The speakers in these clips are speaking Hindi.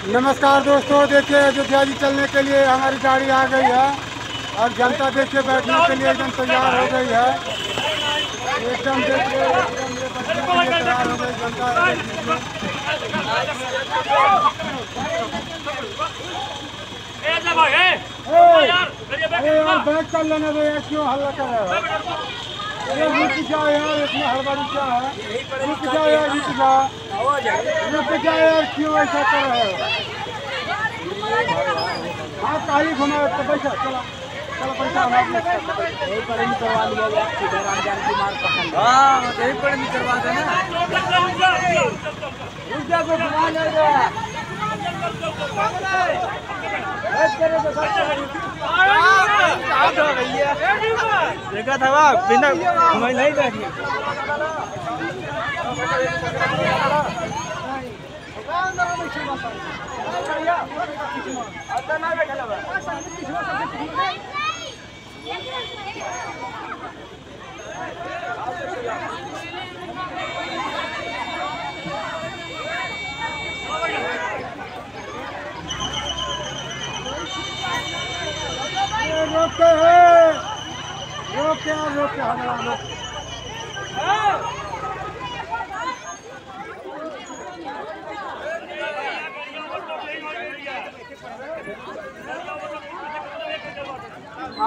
नमस्कार दोस्तों, देखिए अयोध्या जी चलने के लिए हमारी गाड़ी आ गई है और जनता देखिए बैठने के लिए एकदम तैयार हो गई है। एकदम देखिए एकदम ये बैठने के लिए तैयार हो गई जनता। यार बैठ कर लेना भैया, क्यों हल्ला कर रहे हो? रुक जाओ यार, इसमें हड़बड़ी क्या है? रुक जाओ यार, रुक जाओ यार, क्यों ऐसा कर रहे हो? हाँ काली घुमा तो बैठा, चलो चलो बैठा। यही पर नहीं करवा लिया जाए, सीधे रामजान की मार पकड़। हाँ यही पर नहीं करवा देना। रुक जा को घुमा ले रे। देखा था वहाँ बिना घुमाई नहीं बैठी। रोकते हैं, रोकते हैं, रोकते हैं।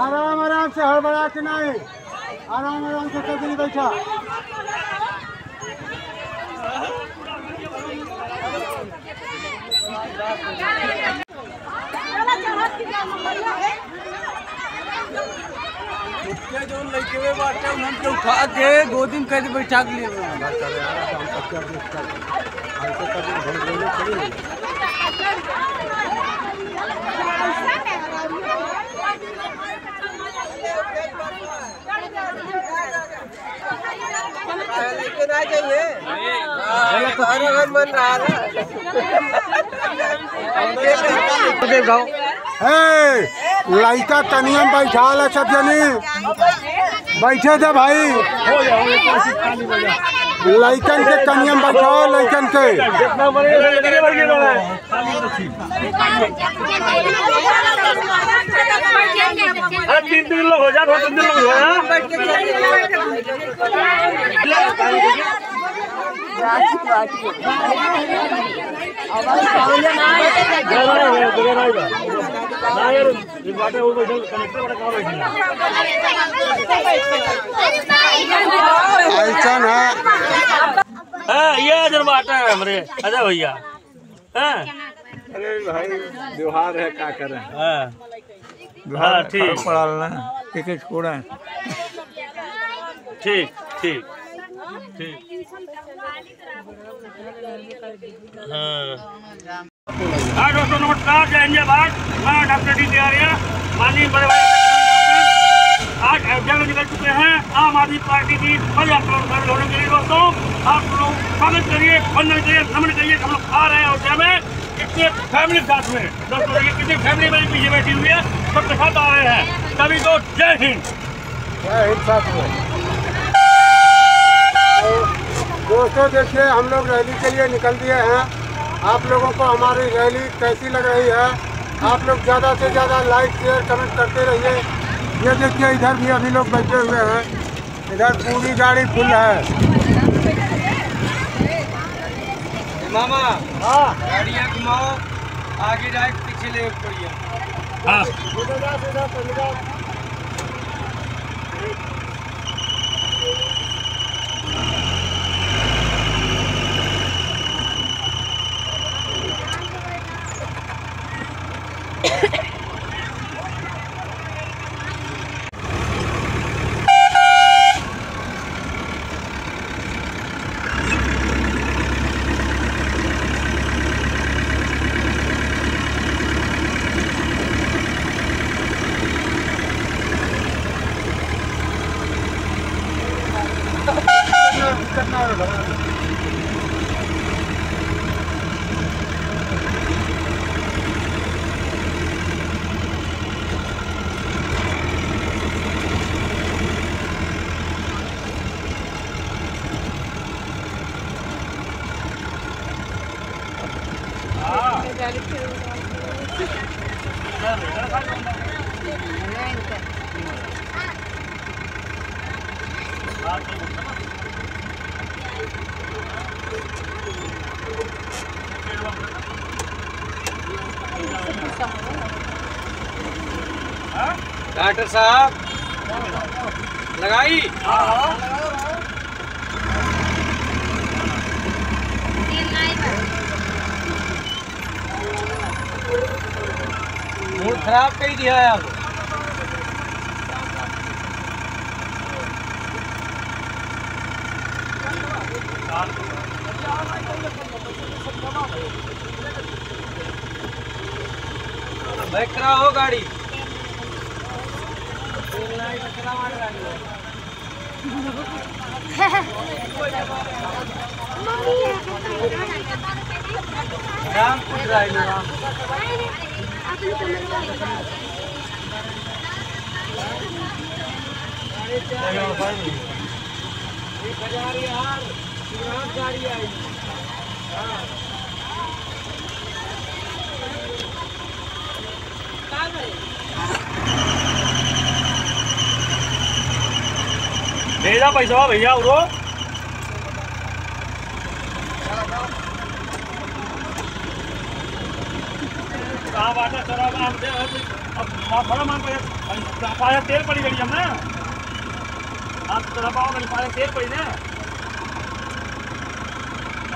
आराम आराम से, हड़बड़ा के नहीं, आराम आराम से कभी बैठा। जो लड़के हुए बात है उन्होंने उठा के गोदी में कैसे बैठा के लिए लेकिन आ जाइए मन रहा लड़का कनिया बैठा है, सब जनी बैठे थे भाई। लड़कन के कनिया बैठाओ, लड़कन के। अरे 3 लोग हो जाए, 2-3 लोग हो ये बाटा है हमारे। अरे भैया अरे भाई त्योहार है, क्या करें। हाँ ठीक पड़ा एक छोड़ा। ठीक ठीक ठीक। हाँ दोस्तों नमस्कार, जय हिंद जय भारत। मैं डॉक्टर डी तिवारी, माननीय बड़े भाई आज अयोध्या में निकल चुके हैं। आम आदमी पार्टी की पद यात्रा होने के लिए दोस्तों आप लोग स्वागत करिए, वंदन करिए, नमन करिए। हम लोग आ रहे हैं अयोध्या में कितने फैमिली साथ में। दोस्तों देखिए कितनी फैमिली मेरे पीछे बैठी हुई है, सबके साथ आ रहे हैं। सभी को जय हिंद। जय हिंद साथ में दोस्तों देखिए हम लोग रैली के लिए निकल दिए हैं। आप लोगों को हमारी रैली कैसी लग रही है? आप लोग ज़्यादा से ज़्यादा लाइक शेयर कमेंट करते रहिए। ये देखिए इधर भी अभी लोग बैठे हुए हैं, इधर पूरी गाड़ी फुल है। मामा हाँ गाड़ियाँ घुमाओ, आगे जाए पीछे ले पड़िए। हाँ डॉक्टर साहब लगाई मूड खराब कर दिया है आप। बैक करा हो गाड़ी राम कुछ गाड़ी आई भेजा पैसा भैया उरो कहाँ बाटा चला अब बड़ा मान पाया तेल पड़ी गई हमने आप चला पाओ मेरे पाया तेल पड़ी ना।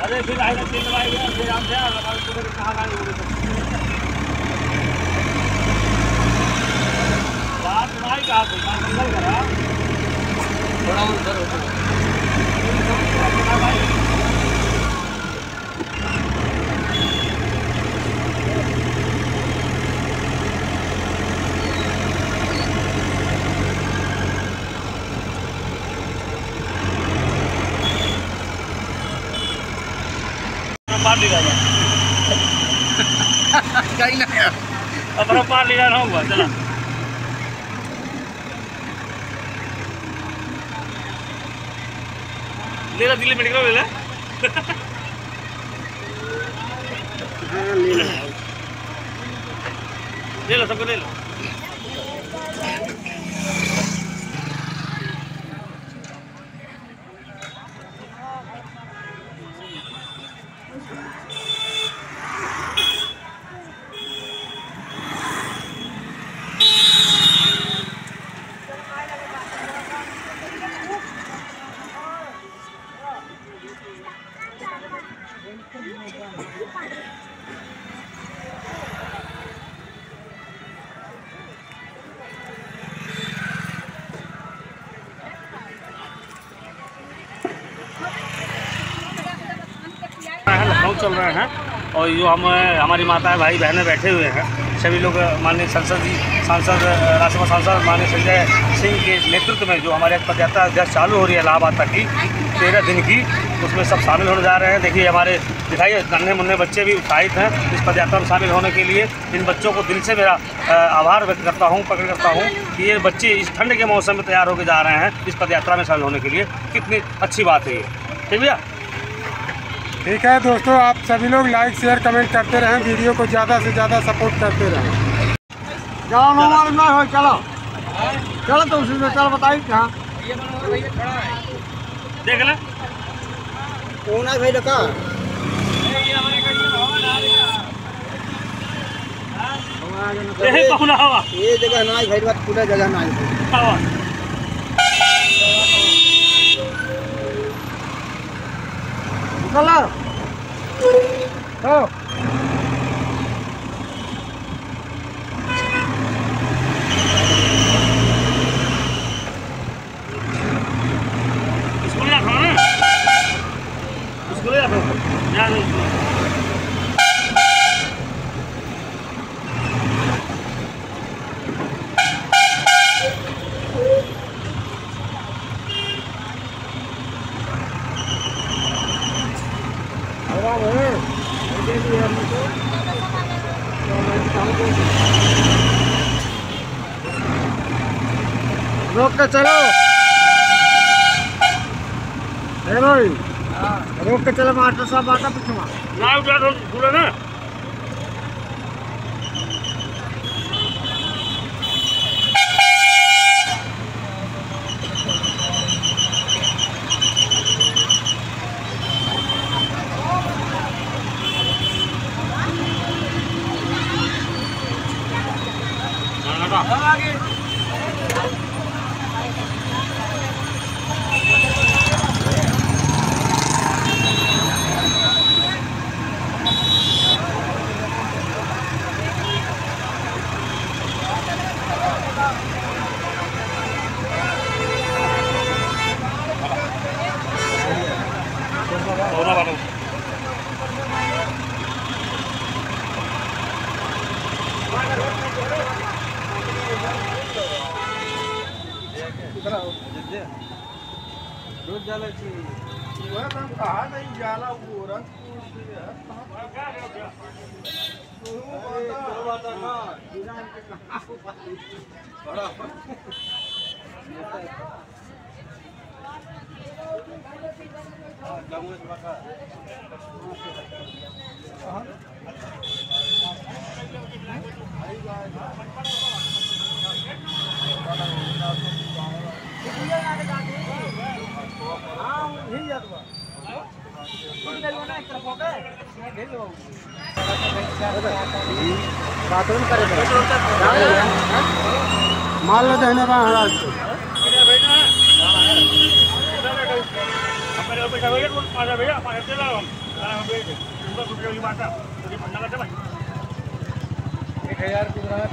अरे फिर आएगा तेल लगाएगा फिर हम कहाँ गाड़ी बोले बात नहीं कहा मंगल करा थोड़ा उधर होता पार ले जाएगा कहीं ना अपना पार ले जाना होगा चला ले ला दिल्ली मेडिकल ले ले ले लो सबको ले लो। लखनऊ चल रहे हैं और जो हम हमारी माताएं भाई बहनें बैठे हुए हैं सभी लोग माननीय सांसद राज्यसभा सांसद माननीय संजय सिंह के नेतृत्व में जो हमारे पद यात्रा अध्यक्ष चालू हो रही है इलाहाबाद तक की 13 दिन की उसमें सब शामिल होने जा रहे हैं। देखिए हमारे दिखाइए नन्हे मुन्ने बच्चे भी उत्साहित हैं इस पद यात्रा में शामिल होने के लिए। इन बच्चों को दिल से मेरा आभार व्यक्त करता हूँ प्रकट करता हूँ कि ये बच्चे इस ठंड के मौसम में तैयार होकर जा रहे हैं इस पद यात्रा में शामिल होने के लिए। कितनी अच्छी बात है ये। ठीक भैया ठीक है दोस्तों, आप सभी लोग लाइक शेयर कमेंट करते रहें, वीडियो को ज़्यादा से ज़्यादा सपोर्ट करते रहें। चलो चलो चलो तो उसी में चल बताइए कहाँ देख ले कौन है भाई लगा कौन हवा ये जगह ना भाई बात पूरा जगह ना हवा चलो तो स्कूल जाता हूँ ना स्कूल जाता हूँ रोक के चलो रोक के चलो मास्टर साहब आता पीछे ना उठा तो पूरा ना आगे रोज जाला कहा नहीं जाला वो मान लो देने महाराज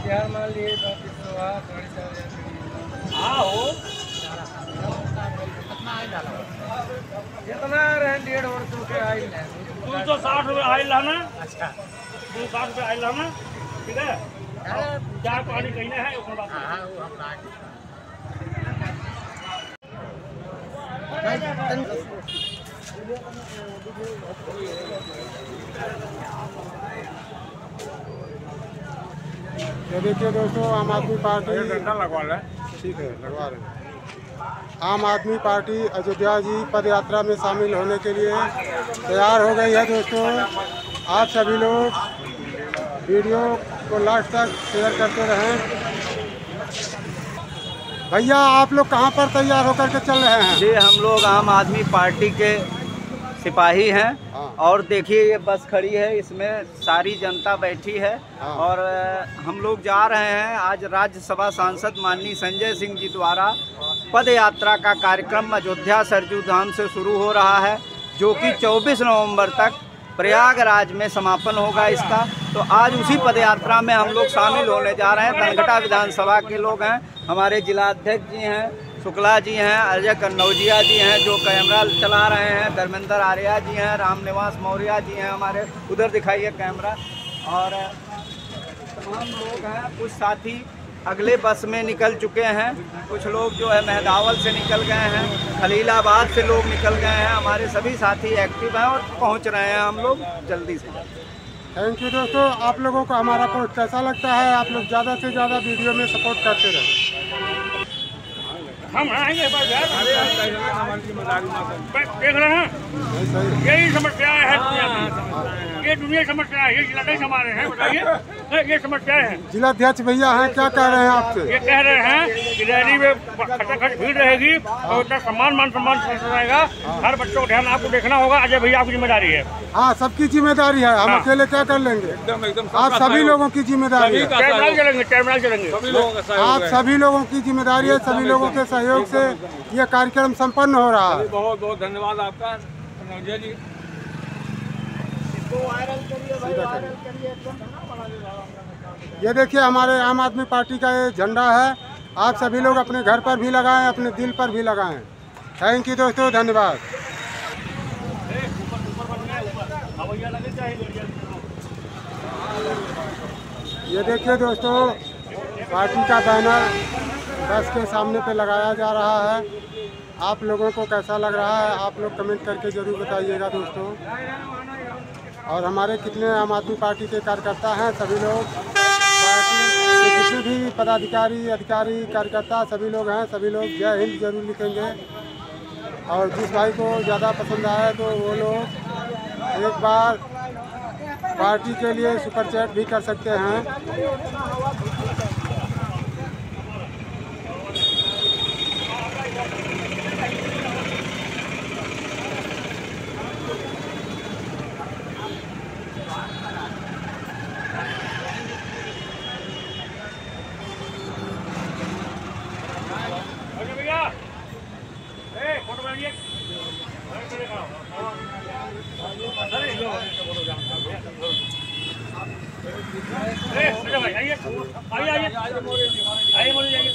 प्यार मान लिए कितना रहे 1.5 वर्ष के आइल है 260 रुपये आइल लाना। अच्छा 260 रुपये आइल लाना। ठीक है चार पानी कहने है उसमें बात ये देखिए दोस्तों, आम आदमी पार्टी लगवा रहे हैं। ठीक है लगवा रहे हैं। आम आदमी पार्टी अयोध्या जी पद यात्रा में शामिल होने के लिए तैयार हो गई है। दोस्तों आप सभी लोग वीडियो को लास्ट तक शेयर करते रहें। भैया आप लोग कहाँ पर तैयार होकर के चल रहे हैं? जी हम लोग आम आदमी पार्टी के सिपाही हैं। और देखिए ये बस खड़ी है, इसमें सारी जनता बैठी है। और हम लोग जा रहे हैं। आज राज्यसभा सांसद माननीय संजय सिंह जी द्वारा पद यात्रा का कार्यक्रम अयोध्या सरयू धाम से शुरू हो रहा है, जो कि 24 नवंबर तक प्रयागराज में समापन होगा इसका। तो आज उसी पद यात्रा में हम लोग शामिल होने जा रहे हैं। धनघटा विधानसभा के लोग हैं, हमारे जिलाध्यक्ष जी हैं, शुक्ला जी हैं, अजय कन्नौजिया जी हैं जो कैमरा चला रहे हैं, धर्मेंद्र आर्या जी हैं, रामनिवास मौर्य जी हैं हमारे, उधर दिखाइए कैमरा। और तमाम लोग हैं। कुछ साथी अगले बस में निकल चुके हैं, कुछ लोग जो है मेहदावल से निकल गए हैं, खलीलाबाद से लोग निकल गए हैं। हमारे सभी साथी एक्टिव हैं और पहुंच रहे हैं हम लोग जल्दी से। थैंक यू दोस्तों, आप लोगों को हमारा पोस्ट कैसा लगता है? आप लोग ज़्यादा से ज़्यादा वीडियो में सपोर्ट करते रहें। हम आएंगे देख रहे हैं, यही समस्या है दुनिया में। ये दुनिया समस्या है, ये जिलाध्यक्ष हमारे हैं, बताइए ये समस्या है। जिलाध्यक्ष भैया हैं, क्या कह रहे हैं आपसे? ये कह रहे हैं कि रैली में खचाखच भीड़ रहेगी और उतना सम्मान मान सम्मान रहेगा। हर बच्चों को ध्यान आपको देखना होगा। अजय भैया आपकी जिम्मेदारी है। हाँ सबकी जिम्मेदारी है, हम अकेले क्या कर लेंगे? एकदम आप सभी लोगों की जिम्मेदारी है। टर्मिनल चलेंगे। आप सभी लोगों की जिम्मेदारी है। सभी लोगों के सहयोग से ये कार्यक्रम संपन्न हो रहा है। बहुत बहुत धन्यवाद आपका कन्नौजिया जी। ये देखिए हमारे आम आदमी पार्टी का ये झंडा है। आप सभी लोग अपने घर पर भी लगाएं, अपने दिल पर भी लगाएं। थैंक यू दोस्तों, धन्यवाद। ये देखिए दोस्तों, पार्टी का बैनर बस के सामने पे लगाया जा रहा है। आप लोगों को कैसा लग रहा है आप लोग कमेंट करके ज़रूर बताइएगा दोस्तों। और हमारे कितने आम आदमी पार्टी के कार्यकर्ता हैं, सभी लोग पार्टी के जितने भी पदाधिकारी अधिकारी कार्यकर्ता सभी लोग हैं, सभी लोग जय हिंद जरूर लिखेंगे। और जिस भाई को ज़्यादा पसंद आया तो वो लोग एक बार पार्टी के लिए सुपर चैट भी कर सकते हैं। भाई आइए आइए आइए मोदी आइए।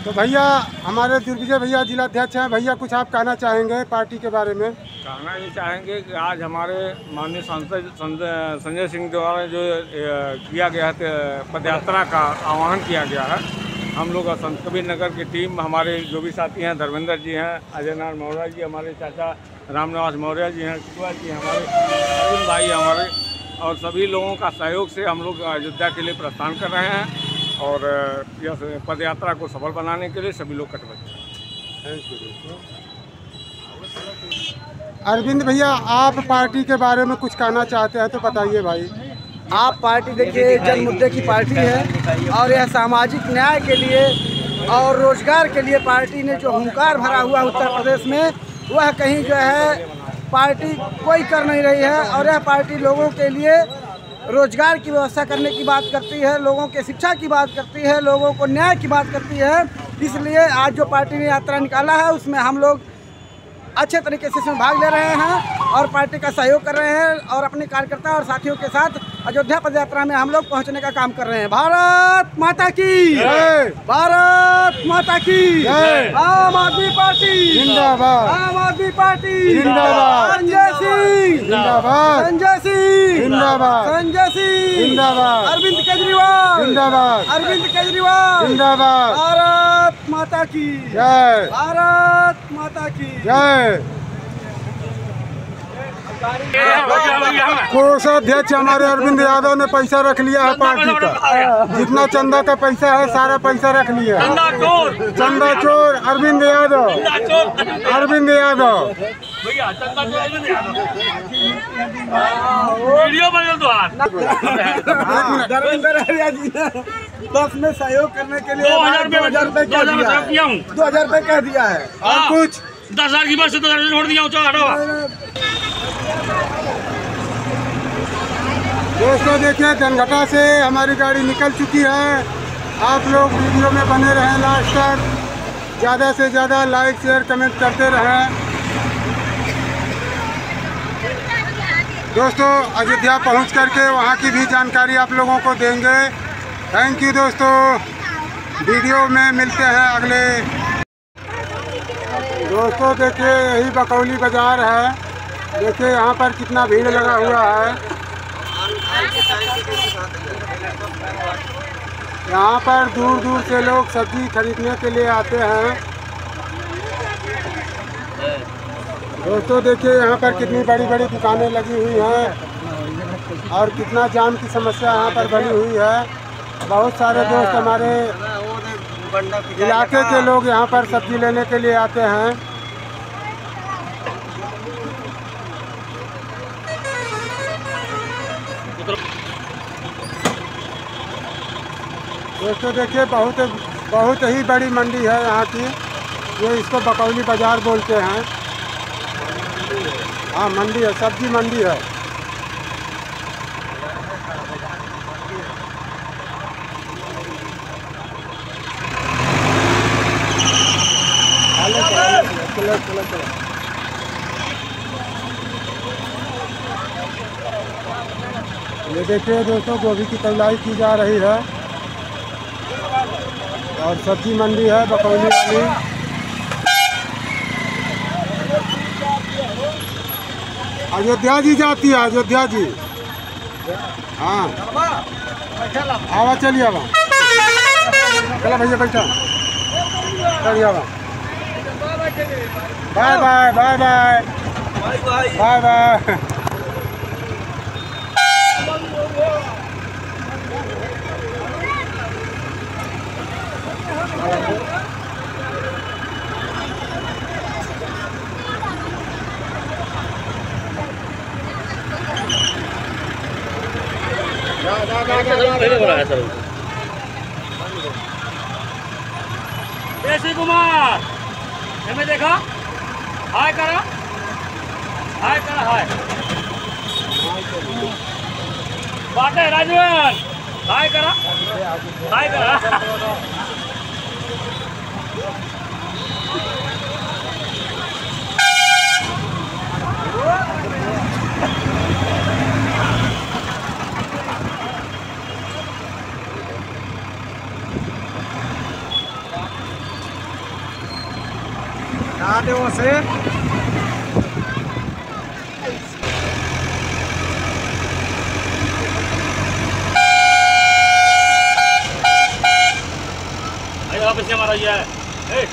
तो भैया हमारे दुर्विजय भैया जिलाध्यक्ष हैं। भैया कुछ आप कहना चाहेंगे पार्टी के बारे में? कहना ये चाहेंगे कि आज हमारे माननीय सांसद संजय सिंह द्वारा जो किया गया है पदयात्रा का आह्वान किया गया है, हम लोग संत कबीर नगर की टीम, हमारे जो भी साथी हैं, धर्मेंद्र जी हैं, अजय नारायण मौर्य जी, हमारे चाचा रामनिवास मौर्य जी हैं, कुशवाहा जी हमारे, अरुण भाई हमारे, और सभी लोगों का सहयोग से हम लोग अयोध्या के लिए प्रस्थान कर रहे हैं और यह पदयात्रा को सफल बनाने के लिए सभी लोग कटिबद्ध हैं। अरविंद भैया आप पार्टी के बारे में कुछ कहना चाहते हैं तो बताइए भाई। आप पार्टी देखिए जन मुद्दे की पार्टी है और यह सामाजिक न्याय के लिए और रोजगार के लिए पार्टी ने जो हुंकार भरा हुआ उत्तर प्रदेश में, वह कहीं जो है पार्टी कोई कर नहीं रही है। और यह पार्टी लोगों के लिए रोजगार की व्यवस्था करने की बात करती है, लोगों के शिक्षा की बात करती है, लोगों को न्याय की बात करती है। इसलिए आज जो पार्टी ने यात्रा निकाला है उसमें हम लोग अच्छे तरीके से इसमें भाग ले रहे हैं और पार्टी का सहयोग कर रहे हैं और अपने कार्यकर्ता और साथियों के साथ अयोध्या पदयात्रा में हम लोग पहुंचने का काम कर रहे हैं। भारत माता की जय, भारत माता की जय, आम आदमी पार्टी जिंदाबाद, आम आदमी पार्टी जिंदाबाद, संजय सिंह जिंदाबाद, संजय सिंह जिंदाबाद, संजय सिंह जिंदाबाद, अरविंद केजरीवाल जिंदाबाद, अरविंद केजरीवाल जिंदाबाद, भारत माता की जय, भारत माता की जय। कोषाध्यक्ष हमारे अरविंद यादव ने पैसा रख लिया है पार्टी का, जितना चंदा का पैसा है सारा पैसा रख लिया है। चंदा चोर अरविंद यादव, अरविंद यादव भैया चंदा चोर अरविंद यादव वीडियो बना दो यार। धर्मेंद्र जी ने बस में सहयोग करने के लिए 2000 रुपये कह दिया हूँ, 2000 रुपये कह दिया है। और कुछ 10,000 की बस से 10,000 छोड़ दिया हूँ। चलो हटाओ। दोस्तों देखिए जनघटा से हमारी गाड़ी निकल चुकी है। आप लोग वीडियो में बने रहें लास्ट तक, ज़्यादा से ज़्यादा लाइक शेयर कमेंट करते रहें। दोस्तों अयोध्या पहुंच करके वहां की भी जानकारी आप लोगों को देंगे। थैंक यू दोस्तों, वीडियो में मिलते हैं अगले। दोस्तों देखिए यही बकौली बाज़ार है, देखिए यहाँ पर कितना भीड़ लगा हुआ है। यहाँ पर दूर दूर से लोग सब्जी खरीदने के लिए आते हैं। दोस्तों देखिए यहाँ पर कितनी बड़ी बड़ी दुकानें लगी हुई हैं और कितना जाम की समस्या यहाँ पर बनी हुई है। बहुत सारे दोस्त हमारे इलाके के लोग यहाँ पर सब्जी लेने के लिए आते हैं। दोस्तों देखिए बहुत ही बड़ी मंडी है यहाँ की, ये इसको बकौली बाज़ार बोलते हैं। हाँ मंडी है, सब्जी मंडी है। चलो। ये देखिए दोस्तों गोभी की तौलाई की जा रही है और सब्जी मंडी है बकौली वाली। अयोध्या जी जाती है, अयोध्या जी। हाँ आवा चलिए आवा, चलो भैया बैठा, चलिए आवा। Bye bye bye bye bye bye. Shri Kumar हमें देखा, हाय करा, हाय करा, हाय बाटे राजवन, हाय करा, हाय करा। से। वापस हमारा ये है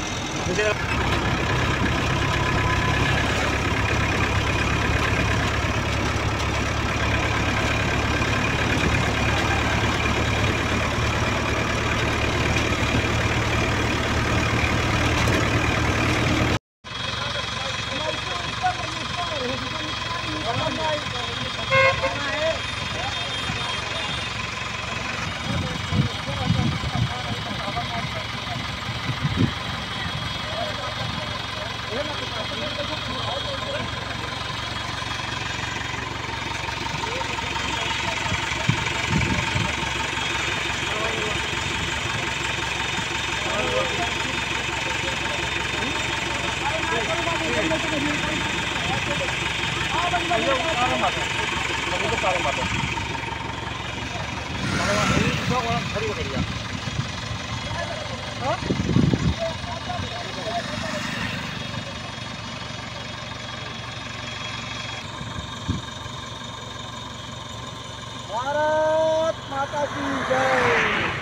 भारत माता की जय।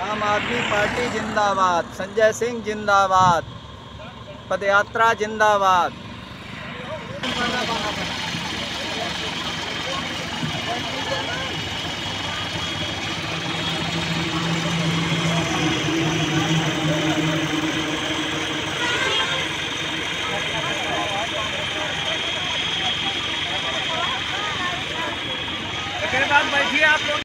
आम आदमी पार्टी जिंदाबाद, संजय सिंह जिंदाबाद, पदयात्रा जिंदाबाद। एक बात बैठिए आप लोग।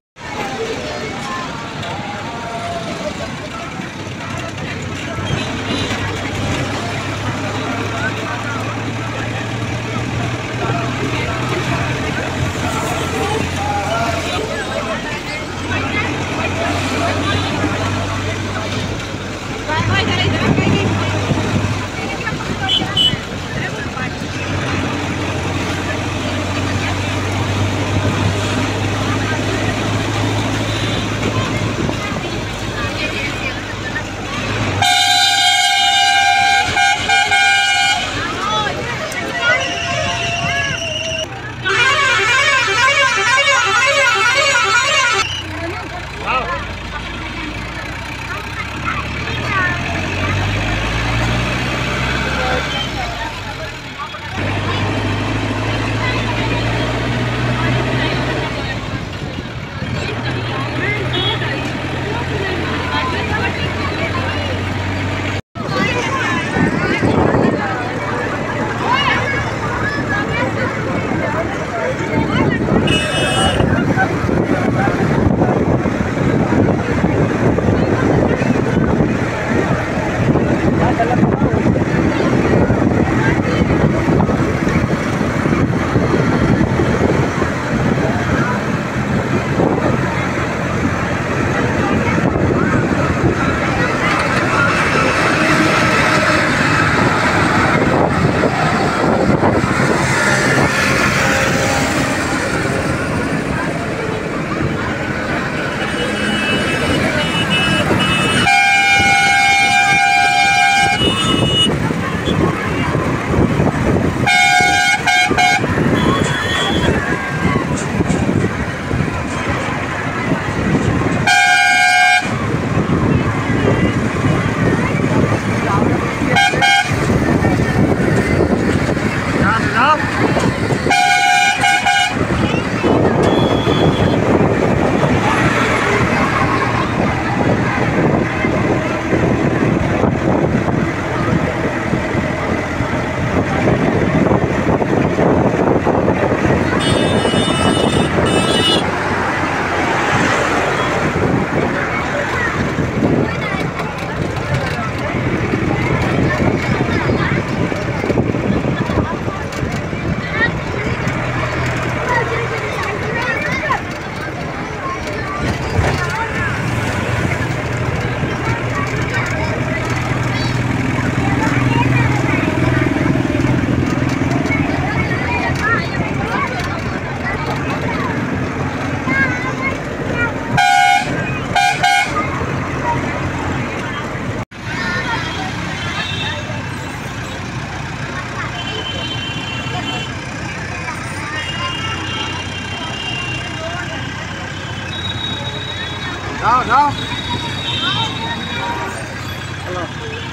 जाओ जाओ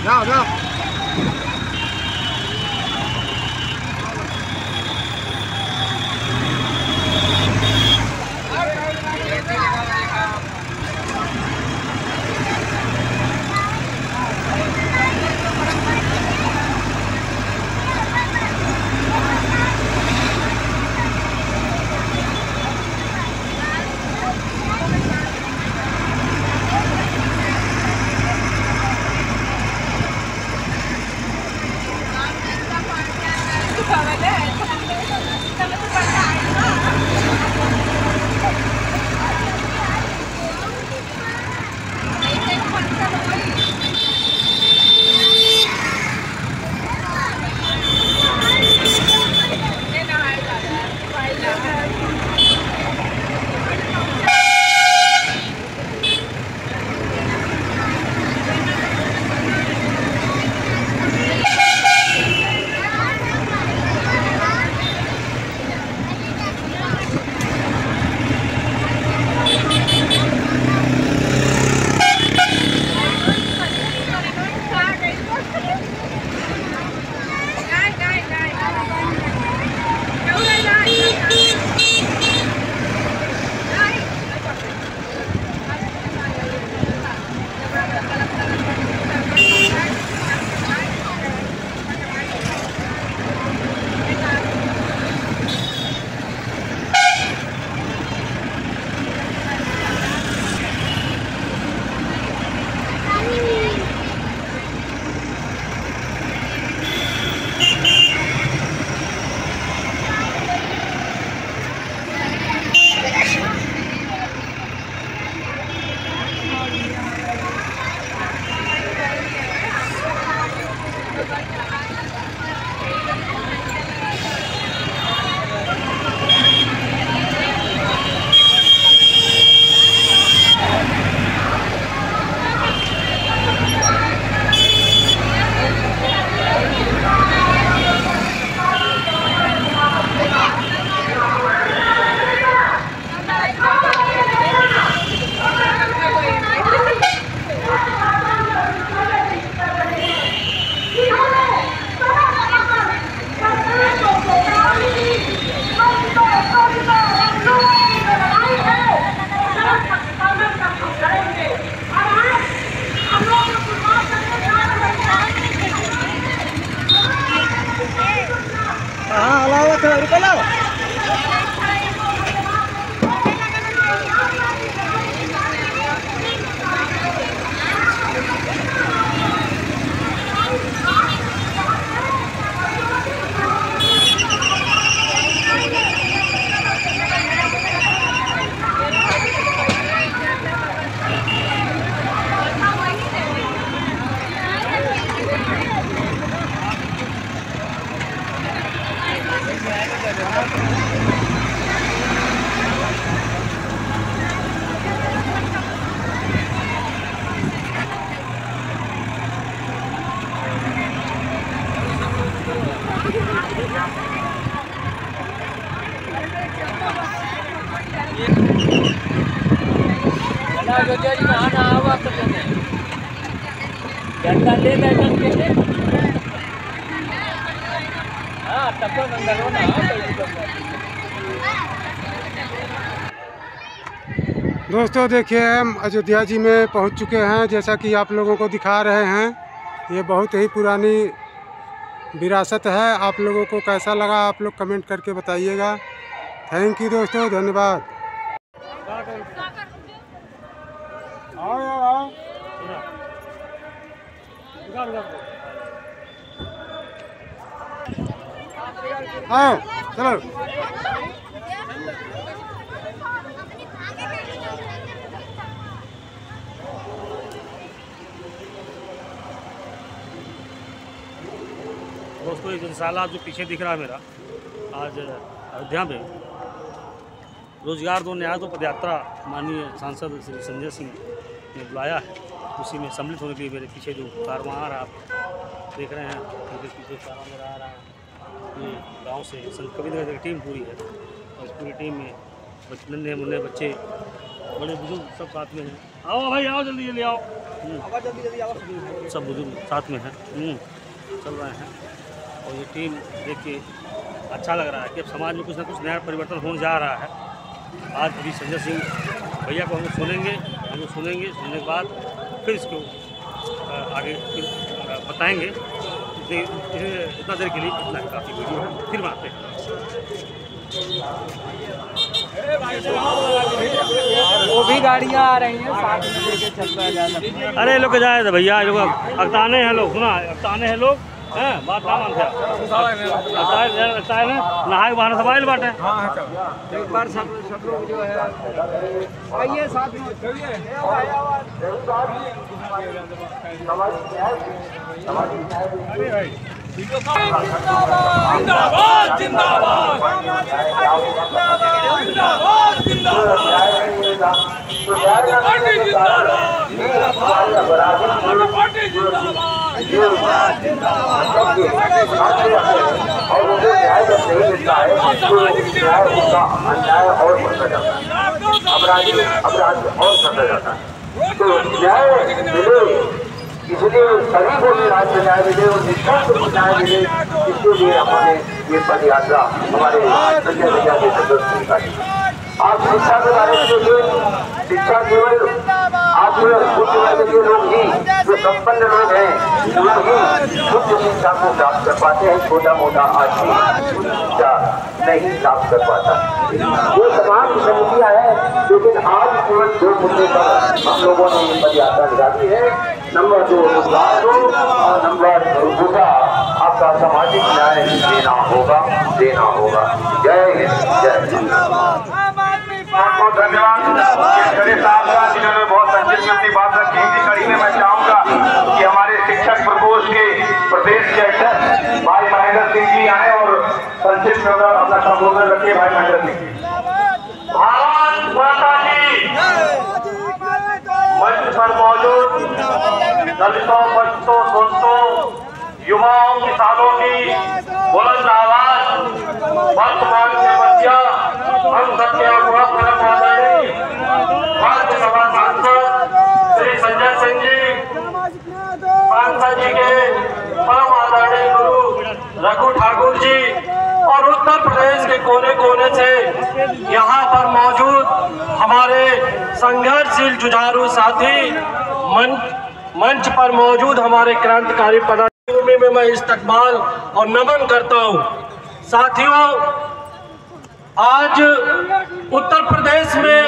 जाओ जाओ। दोस्तों देखिए हम अयोध्या जी में पहुंच चुके हैं। जैसा कि आप लोगों को दिखा रहे हैं, ये बहुत ही पुरानी विरासत है। आप लोगों को कैसा लगा आप लोग कमेंट करके बताइएगा। थैंक यू दोस्तों, धन्यवाद। आओ यार आओ। आओ चलो। दोस्तों ये रिसाला जो पीछे दिख रहा है मेरा, आज अयोध्या में रोजगार दो न्याय दो पदयात्रा माननीय सांसद श्री संजय सिंह ने बुलाया है। उसी में सम्मिलित होने के लिए मेरे पीछे जो कारवां आ रहा आप देख रहे हैं, मेरे पीछे कारवां मेरा आ रहा है। ये गांव से संत कबीर नगर की टीम पूरी है और इस पूरी टीम में नन्हे मुन्ने बच्चे बड़े बुजुर्ग सब साथ में हैं। आओ भाई आओ, जल्दी जल्दी आओ। सब बुजुर्ग साथ में हैं, चल रहे हैं। और ये टीम देख के अच्छा लग रहा है कि अब समाज में कुछ ना कुछ नया परिवर्तन होने जा रहा है। आज अभी संजय सिंह भैया को हम लोग सुनेंगे, सुनने के बाद फिर इसको आगे फिर बताएंगे। इतना देर के लिए इतना काफ़ी वीडियो है, फिर बनाते हैं। वो भी गाड़ियाँ आ रही हैं साथ में लेके चल रहा है। अरे लोग जाए थे भैया, लोग अगताने हैं लोग, सुना अगताने हैं लोग हैं, बात ना मानते है ना, नहाए बहाना सब आए बाटे। एक बार सब लोग जो है आइए साथ में। जिंदाबाद जिंदाबाद जिंदाबाद जिंदाबाद पार्टी जिंदाबाद पार्टी अन्याय और बढ़ता जाता है, अपराध और बढ़ता जाता है। तो न्याय मिले, इसलिए सभी को भी राज्य न्याय मिले और निष्पक्ष न्याय मिले, इसके लिए हमारे ये पद यात्रा हमारे संजय भैया के सदस्य निकाली। आप शिक्षा के बारे में देखिए, शिक्षा केवल आप उच्च वर्ग के लोग ही, जो संपन्न लोग हैं, लोग ही उच्च शिक्षा को प्राप्त कर पाते हैं। छोटा मोटा आदमी उच्च शिक्षा नहीं प्राप्त कर पाता। ये तमाम समितियां हैं, लेकिन आज केवल 2 मुद्दे पर हम लोगों ने ये पद यात्रा निकाली है। नंबर 2 रोजगार को, और नंबर 2 आपका सामाजिक न्याय देना होगा। जय हिंद, जय बहुत धन्यवाद साहब का, जिन्होंने बहुत संक्षिप्त में अपनी बात रखी। इसी कड़ी में मैं चाहूंगा कि हमारे शिक्षक प्रकोष्ठ के प्रदेश के अध्यक्ष भाई महेंद्र सिंह जी आए और संक्षिप्त में अपना संबोधन रखिए। भाई महेंद्र सिंह जी। भारत माता की मंच पर मौजूद दलितों, बच्चों, दोस्तों, युवाओं, किसानों की बुलंद आवाज, वर्तमान के बच्चा, हम सबके अगुआ परम आदरणीय राज्यसभा सांसद श्री संजय सिंह जी, सांसद जी के परम आदरणीय गुरु रघु ठाकुर जी, और उत्तर प्रदेश के कोने कोने से यहाँ पर मौजूद हमारे संघर्षशील जुझारू साथी, मंच पर मौजूद हमारे क्रांतिकारी पदाधिकारी में मैं इस्तकबाल और नमन करता हूँ। साथियों, आज उत्तर प्रदेश में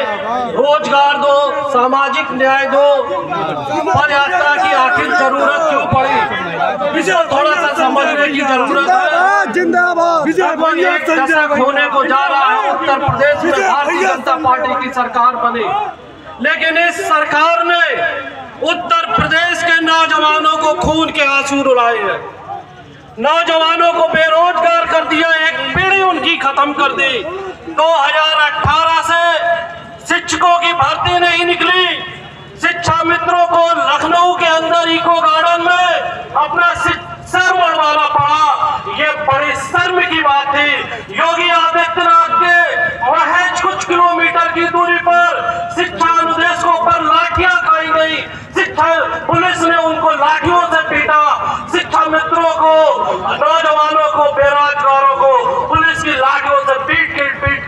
रोजगार दो, सामाजिक न्याय दो पद यात्रा की आखिर जरूरत क्यों पड़ी, इसे थोड़ा सा समझने की जरूरत है। जिंदाबाद एक दशक होने को जा रहा है उत्तर प्रदेश में भारतीय जनता पार्टी की सरकार बनी, लेकिन इस सरकार ने उत्तर प्रदेश के नौजवानों को खून के आंसू रुलाए हैं, नौजवानों को बेरोजगार कर दिया, एक पीढ़ी उनकी खत्म कर दी। 2018 से शिक्षकों की भर्ती नहीं निकली, शिक्षा मित्रों को लखनऊ के अंदर इको गार्डन में अपना सर मड़वाना पड़ा। ये बड़ी शर्म की बात थी। योगी आदित्यनाथ के महज कुछ किलोमीटर की दूरी पर शिक्षा अनुदेशकों पर लाठियां खाई गई, शिक्षा पुलिस ने उनको लाठियों से पीटा, शिक्षा मित्रों को, नौजवानों को, बेरोजगारों को पुलिस की लाठियों से पीट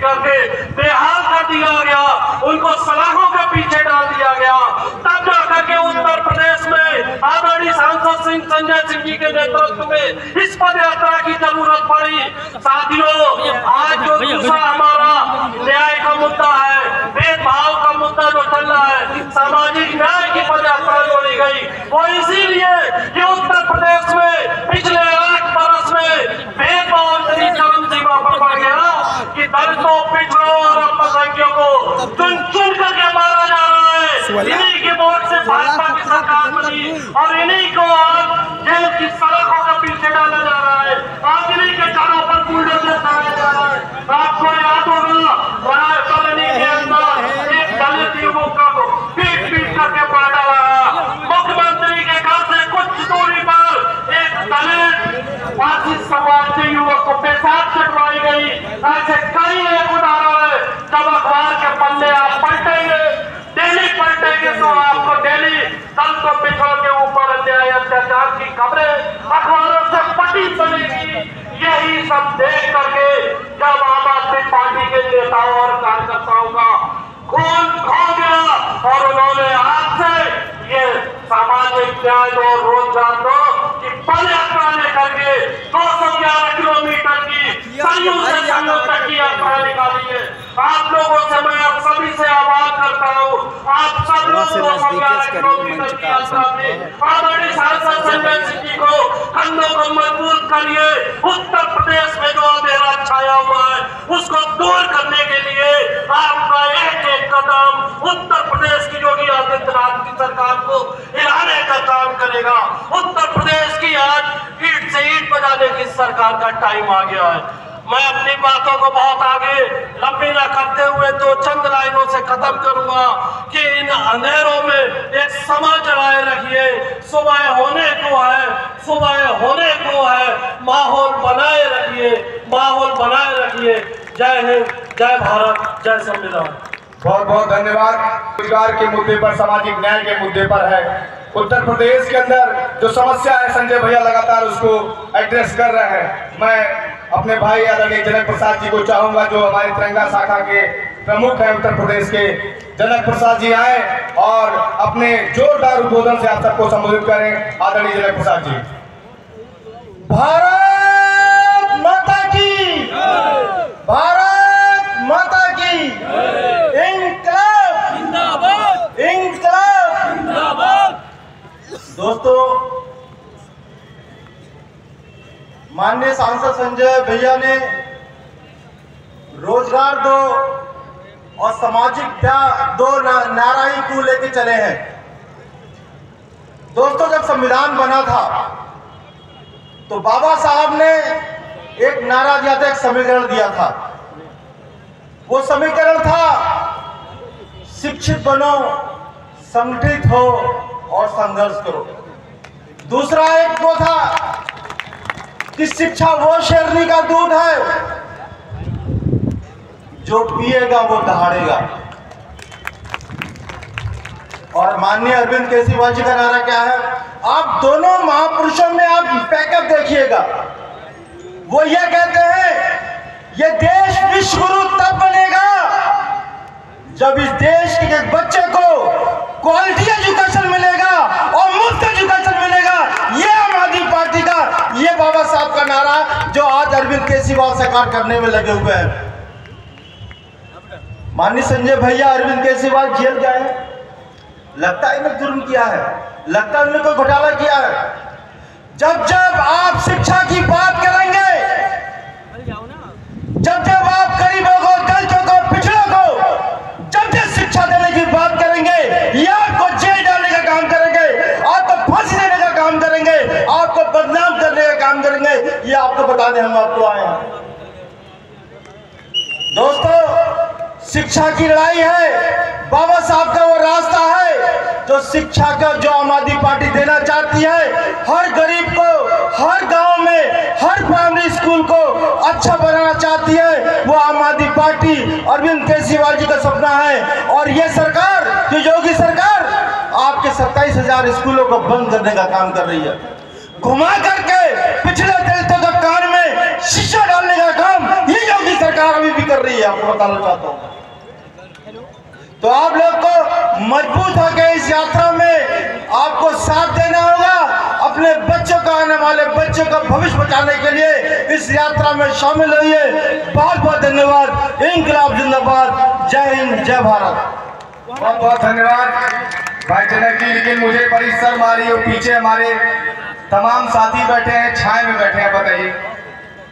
करके बेहाल कर दिया गया, उनको सलाखों के पीछे डाल दिया गया। तब जाकर के उत्तर प्रदेश में आदरणीय सांसद संजय सिंह जी के नेतृत्व में इस पद यात्रा की जरूरत पड़ी। साथियों, आज जो दूसरा हमारा न्याय का मुद्दा है, भेदभाव का मुद्दा जो चल रहा है, सामाजिक न्याय की पद यात्रा जोड़ी गई, वो इसीलिए कि उत्तर प्रदेश में पिछले 8 बरस में भेदभाव इतनी चरम सीमा पर बढ़ गया कि दलितों, पिछड़ों और अल्पसंख्यकों को चुन करके मारा जा रहा है। इन्हीं के वोट से भाजपा की सरकार बनी और इन्हीं को आज जेल की सड़कों के पीछे डाला जा रहा है, आज इन्हीं के चारों पर बुलडोजर चलाया जा रहा है। आपको याद होगा कॉलोनी के अंदर एक दलित युवक को पीट करके मार डाला। मुख्यमंत्री के घर से कुछ दूरी पर एक दलित वासी समाज के युवक को पेशाब चटवाई गई। ऐसे कई एक उदाहरण है। जब अखबार के पन्ने आप पलटेंगे दलितों पिछड़ों के ऊपर अन्याय अत्याचार की खबरें अखबारों से पटी बनेगी। यही सब देख करके जब आम आदमी पार्टी के नेताओं और कार्यकर्ताओं का खून खो गया और उन्होंने आज से ये सामाजिक न्याय दो, रोजगार दो की पद यात्रा लेकर के 211 किलोमीटर की तक की यात्रा निकाली है। आप लोगों से मैं आप सभी से आह्वान करता हूँ, आप सब लोग 211 किलोमीटर की यात्रा में आदरणीय सांसद संजय सिंह जी को कंधों को मजबूत करिए। उत्तर प्रदेश में जो अंधेरा छाया हुआ है उसको दूर करने के लिए आपका एक एक कदम उत्तर प्रदेश की योगी आदित्यनाथ की सरकार को हिलाने का काम करेगा। उत्तर प्रदेश की आज ईंट से ईंट बजाने की सरकार का टाइम आ गया है। मैं अपनी बातों को बहुत आगे लंबी न करते हुए दो चंद लाइनों से खत्म करूंगा कि इन अंधेरों में एक समय चलाए रखिए। सुबह होने को है, सुबह होने को है, माहौल बनाए रखिए, माहौल बनाए रखिए। जय हिंद, जय भारत, जय संविधान। बहुत बहुत धन्यवाद। रोजगार के मुद्दे पर, सामाजिक न्याय के मुद्दे पर है उत्तर प्रदेश के अंदर जो समस्या है, संजय भैया लगातार उसको एड्रेस कर रहे हैं। मैं अपने भाई आदरणीय जनक प्रसाद जी को चाहूंगा, जो हमारे तिरंगा शाखा के प्रमुख हैं उत्तर प्रदेश के, जनक प्रसाद जी आए और अपने जोरदार उद्बोधन से आप सबको संबोधित करें। आदरणीय जनक प्रसाद जी। भारत माता की, भारत माता की, इंकलाब जिंदाबाद, इंकलाब जिंदाबाद। दोस्तों, माननीय सांसद संजय भैया ने रोजगार दो और सामाजिक दो नारा ही को लेके चले हैं। दोस्तों, जब संविधान बना था तो बाबा साहब ने एक नारा दिया था, एक समीकरण दिया था। वो समीकरण था शिक्षित बनो, संगठित हो और संघर्ष करो। दूसरा एक वो था कि शिक्षा वो शेरनी का दूध है जो पिएगा वो दहाड़ेगा। और माननीय अरविंद केजरीवाल जी का नारा क्या है? आप दोनों महापुरुषों में आप पैकअप देखिएगा। वो ये कहते हैं ये देश विश्व गुरु तब बनेगा जब इस देश के एक बच्चे को क्वालिटी एजुकेशन मिलेगा और मुफ्त एजुकेशन मिलेगा। ये आम आदमी पार्टी का, ये बाबा साहब का नारा जो आज अरविंद केजरीवाल साकार करने में लगे हुए हैं। माननीय संजय भैया अरविंद केजरीवाल जेल गए, लगता है इन्होंने जुर्म किया है, लगता है इन्होंने कोई घोटाला किया है। जब जब आप शिक्षा की बात करेंगे, जब जब आप गरीबों को, दलितों को, पिछड़ों को जब जब शिक्षा देने की बात करेंगे, या आपको जेल डालने का काम करेंगे, आपको फांसी देने का काम करेंगे, आपको बदनाम करने का काम करेंगे, ये आपको बता दें हम आपको आए हैं। दोस्तों, शिक्षा की लड़ाई है, बाबा साहब का वो रास्ता है जो शिक्षा का जो आम आदमी पार्टी देना चाहती है। हर गरीब को, हर गांव में, हर प्राइमरी स्कूल को अच्छा बनाना चाहती है। वो आम आदमी पार्टी अरविंद केजरीवाल जी का सपना है। और ये सरकार, जो योगी सरकार, आपके 27,000 स्कूलों को बंद करने का काम कर रही है। घुमा करके पिछले दलितों के कान में शीशा डालने का काम ये योगी सरकार अभी भी कर रही है। आपको बताना चाहता हूँ। तो आप लोग को मजबूत होकर इस यात्रा में आपको साथ देना होगा। अपने बच्चों का, आने वाले बच्चों का भविष्य बचाने के लिए इस यात्रा में शामिल होइए। बहुत बहुत धन्यवाद। इंकलाब जिंदाबाद। जय हिंद, जय भारत। बहुत बहुत धन्यवाद भाई जनक जी। लेकिन मुझे बड़ी शर्म आ रही है, पीछे हमारे तमाम साथी बैठे हैं, छाए में बैठे हैं। बताइए,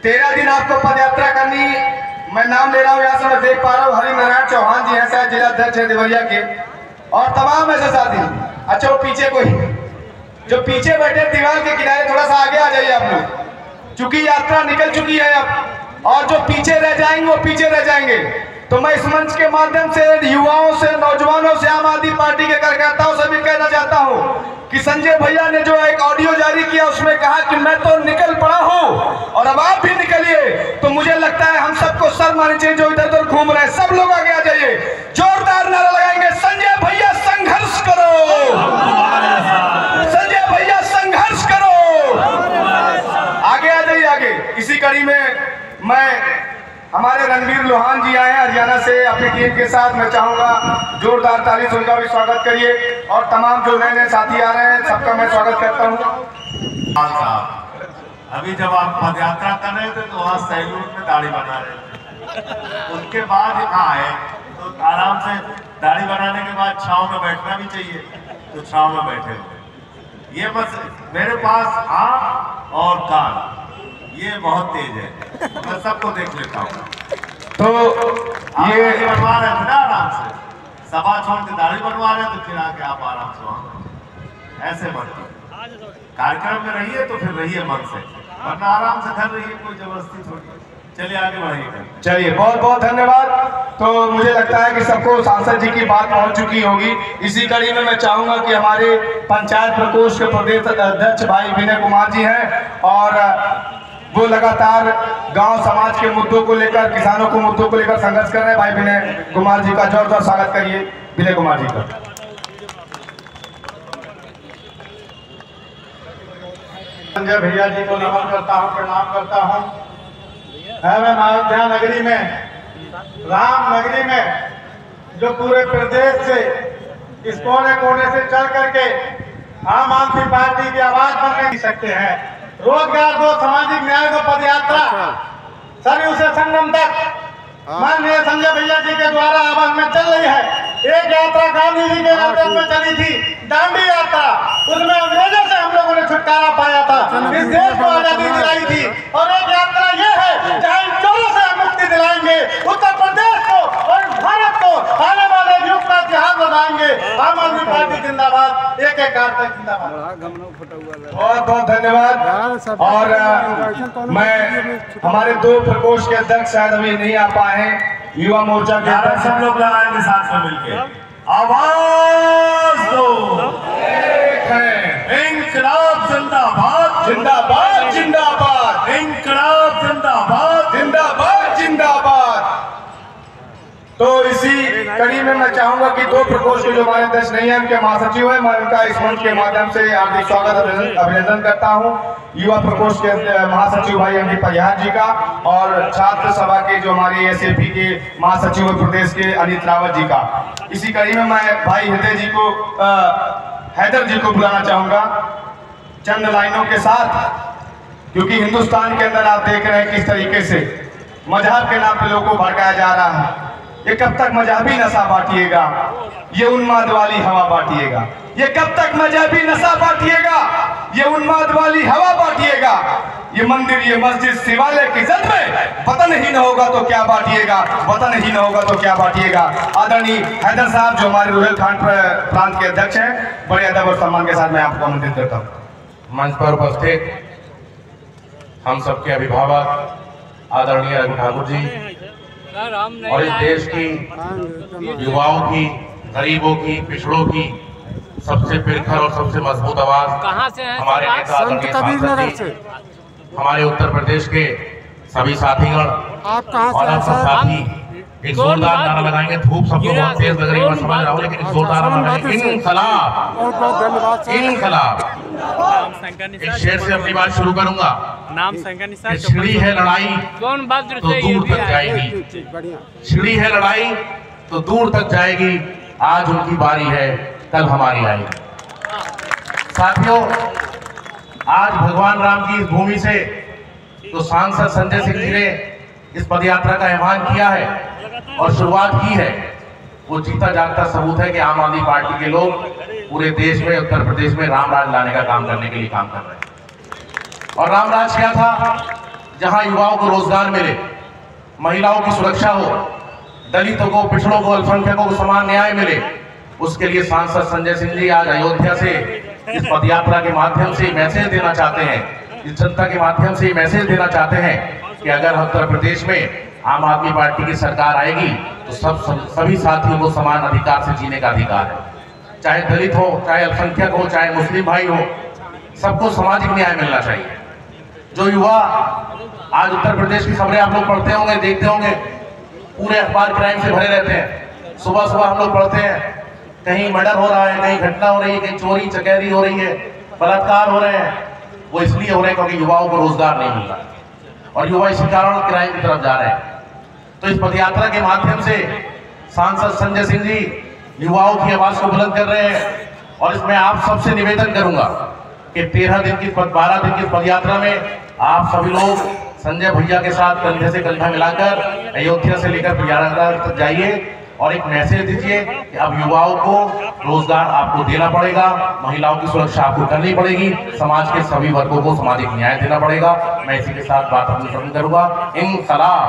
13 दिन आपको पद यात्रा करनी। मैं नाम ले रहा हूँ, यहाँ से मैं देख पा रहा हूँ हरिनारायण चौहान जी हैं, शायद जिला अध्यक्ष है देवरिया के, और तमाम ऐसे साथी। अच्छा, वो पीछे कोई जो पीछे बैठे दीवार के किनारे, थोड़ा सा आगे आ जाइए आप लोग, चूंकि यात्रा निकल चुकी है अब, और जो पीछे रह जाएंगे वो पीछे रह जाएंगे। तो मैं इस मंच के माध्यम से युवाओं से, नौजवानों से, आम आदमी पार्टी के कार्यकर्ताओं से भी कहना चाहता हूँ कि संजय भैया ने जो एक ऑडियो जारी किया उसमें कहा कि मैं तो निकल पड़ा हूँ और अब आप भी निकलिए। तो मुझे लगता है हम सबको शर्म आनी चाहिए जो इधर उधर घूम रहे हैं। सब लोग आगे आ जाइए, जोरदार नारा लगाएंगे, संजय भैया संघर्ष करो। टीम के साथ मैं चाहूंगा जोरदार ताली से उनका भी स्वागत करिए और तमाम जो नए नए साथी आ रहे हैं सबका मैं स्वागत करता हूँ। अभी जब आप पद यात्रा कर रहे थे तो वहाँ सैलून में दाढ़ी बना रहे थे, उसके बाद यहाँ आए तो आराम से दाढ़ी बनाने के बाद छांव में बैठना भी चाहिए, तो छांव में बैठे हुए। ये बस मेरे पास आँख और कान ये बहुत तेज है, मैं सबको देख लेता हूँ। तो ये बनवा रहे थे ना आराम से, सभा छोड़ के दाढ़ी बनवा रहे तो फिर आके आप आराम से वहाँ ऐसे बढ़ते कार्यक्रम में रहिए तो फिर रहिए मन से, वरना आराम से घर रहिए, कोई जबरदस्ती थोड़ी। चलिए आगे बढ़िए। चलिए बहुत बहुत धन्यवाद। तो मुझे लगता है कि सबको सांसद जी की बात पहुंच चुकी होगी। इसी कड़ी में मैं चाहूंगा कि हमारे पंचायत प्रकोष्ठ के प्रदेश अध्यक्ष भाई विनय कुमार जी हैं और वो लगातार गांव समाज के मुद्दों को लेकर, किसानों के मुद्दों को लेकर संघर्ष कर रहे हैं। भाई विनय कुमार जी का जोरदार स्वागत करिए। विनय कुमार जी का संजय भैया जी को नमन करता हूँ, प्रणाम करता हूँ। मैं अयोध्या नगरी में, राम नगरी में, जो पूरे प्रदेश से इस कोने कोने से चल करके आम आदमी पार्टी की आवाज बनने सकते हैं। रोजगार दो, सामाजिक न्याय दो पद यात्रा सरयू से संगम तक माननीय संजय भैया जी के द्वारा आवाज में चल रही है। एक यात्रा गांधी जी के नेतृत्व में चली थी, दांडी यात्रा, उसमें अंग्रेजों से हम लोगों ने छुटकारा पाया था, इस देश को आजादी दिलाई थी। और एक यात्रा ये है जहाँ इन चोरों से हम मुक्ति दिलाएंगे, उत्तर प्रदेश को और भारत को आने वाले युग का इतिहास बनाएंगे। आम आदमी पार्टी जिंदाबाद, एक एक तक जिंदाबाद। बहुत बहुत धन्यवाद। और मैं हमारे दो प्रकोष्ठ के अध्यक्ष शायद अभी नहीं आ पाए हैं, युवा मोर्चा के अध्यक्ष सब लोग लगाएंगे साथ में मिलके आवाज दो, इंकलाब जिंदाबाद, जिंदाबाद जिंदाबाद, इंकलाब जिंदाबाद, जिंदाबाद जिंदाबाद। तो इसी कड़ी में मैं चाहूंगा कि दो प्रकोष्ठ के जो हमारे अध्यक्ष नहीं है, उनके महासचिव है, मैं उनका इस मंच के माध्यम से हार्दिक स्वागत अभिनंदन करता हूं। युवा प्रकोष्ठ के महासचिव भाई एम डी परिहार जी का और छात्र सभा के जो हमारे एसएपी के महासचिव प्रदेश के अनित रावत जी का। इसी कड़ी में मैं भाई हैदर जी को बुलाना चाहूंगा चंद लाइनों के साथ, क्योंकि हिंदुस्तान के अंदर आप देख रहे हैं किस तरीके से मजहब के नाम पे लोगों को भड़काया जा रहा है। ये कब तक मजहबी नशा बांटिएगा, ये उन्माद वाली हवा बांटिएगा। ये कब तक मजहबी नशा बांटिएगा, ये उन्माद वाली हवा बांटिएगा। ये मंदिर, ये मस्जिद, शिवालय की जद में वतन ही न होगा तो क्या बांटिएगा, वतन ही न होगा तो क्या बांटिएगा। आदरणीय हैदर साहब जो हमारे रुहेलखंड प्रांत के अध्यक्ष हैं, बड़े अदब और सम्मान के साथ मैं आपको आमंत्रित करता हूँ। मंच पर उपस्थित हम सबके अभिभावक आदरणीय रघु ठाकुर जी और इस देश की युवाओं की, गरीबों की, पिछड़ों की सबसे प्रखर और सबसे मजबूत आवाज हमारे नेता आदरणीय सांसद जी, हमारे उत्तर प्रदेश के सभी साथीगण और आप सब साथी एक जोरदार नारा लगाएंगे। धूप सबको बहुत तेज लग रही है, मैं समझ रहा हूँ, लेकिन एक जोरदार नारा लगाएंगे, इनकलाब, इनकलाब। एक शेर से अपनी बात शुरू करूंगा। छिड़ी है लड़ाई तो दूर तक जाएगी, छिड़ी है लड़ाई तो दूर तक जाएगी, आज उनकी बारी है, कल हमारी आएगी। साथियों, आज भगवान राम की इस भूमि से तो सांसद संजय सिंह जी ने इस पदयात्रा का आह्वान किया है और शुरुआत की है। वो जीता जागता सबूत है कि आम आदमी पार्टी के लोग पूरे देश में, उत्तर प्रदेश में राम राज लाने का काम करने के लिए काम कर रहे हैं। और राम राज क्या था? जहां युवाओं को रोजगार मिले, महिलाओं की सुरक्षा हो, दलितों को, पिछड़ों को, अल्पसंख्यकों को समान न्याय मिले, उसके लिए सांसद संजय सिंह जी आज अयोध्या से इस पदयात्रा के माध्यम से मैसेज देना चाहते हैं, इस जनता के माध्यम से मैसेज देना चाहते हैं कि अगर उत्तर प्रदेश में आम आदमी पार्टी की सरकार आएगी तो सभी साथियों को समान अधिकार से जीने का अधिकार है। चाहे दलित हो, चाहे अल्पसंख्यक हो, चाहे मुस्लिम भाई हो, सबको सामाजिक न्याय मिलना चाहिए। जो युवा आज उत्तर प्रदेश की खबरें आप लोग पढ़ते होंगे, देखते होंगे, पूरे अखबार क्राइम से भरे रहते हैं। सुबह सुबह हम लोग पढ़ते हैं कहीं मर्डर हो रहा है, कहीं घटना हो रही है, कहीं चोरी चकेरी हो रही है, बलात्कार हो रहे हैं। वो इसलिए हो रहे हैं क्योंकि युवाओं को रोजगार नहीं मिल रहा और युवा इसी कारण क्राइम की तरफ जा रहे हैं। तो इस पदयात्रा के माध्यम से सांसद संजय सिंह जी युवाओं की आवाज को बुलंद कर रहे हैं और इसमें आप सबसे निवेदन करूंगा कि 12 दिन की पद यात्रा में आप सभी लोग संजय भैया के साथ कंधे से कंधा मिलाकर अयोध्या से लेकर प्रयागराज तक जाइए और एक मैसेज दीजिए कि अब युवाओं को रोजगार आपको देना पड़ेगा, महिलाओं की सुरक्षा आपको करनी पड़ेगी, समाज के सभी वर्गों को सामाजिक न्याय देना पड़ेगा। मैं इसी के साथ बात अपनी खत्म करूंगा। इंकलाब,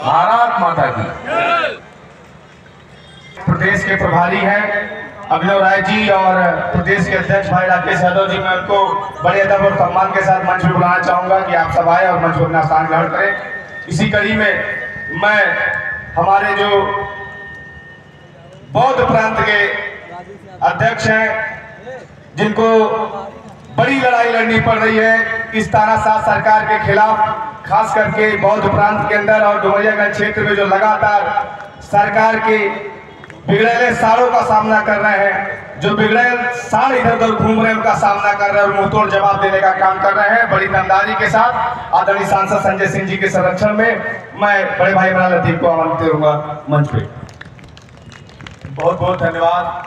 भारत माता की। प्रदेश के प्रभारी हैं अभिनव राय जी और प्रदेश के अध्यक्ष भाई राकेश यादव जी, मैं उनको बड़े अदब और सम्मान के साथ मंच पर बुलाना चाहूंगा कि आप सब आए और मंच पर अपना स्थान ग्रहण करें। इसी कड़ी में मैं हमारे जो बौद्ध प्रांत के अध्यक्ष हैं, जिनको बड़ी लड़ाई लड़नी पड़ रही है इस तानाशाह सरकार के खिलाफ, खास करके बौद्ध प्रांत के अंदर और डुमरियागंज क्षेत्र में जो लगातार सरकार के बिगड़ेले साड़ों का सामना कर रहे हैं, जो बिगड़ेल साड़ इधर उधर घूम रहे हैं उनका सामना कर रहे हैं और मुंहतोड़ जवाब देने का काम कर रहे हैं बड़ी दमदारी के साथ। आदरणीय सांसद संजय सिंह जी के संरक्षण में मैं बड़े भाई इमरान लतीफ को आमंत्रित करूंगा मंच पे। बहुत बहुत धन्यवाद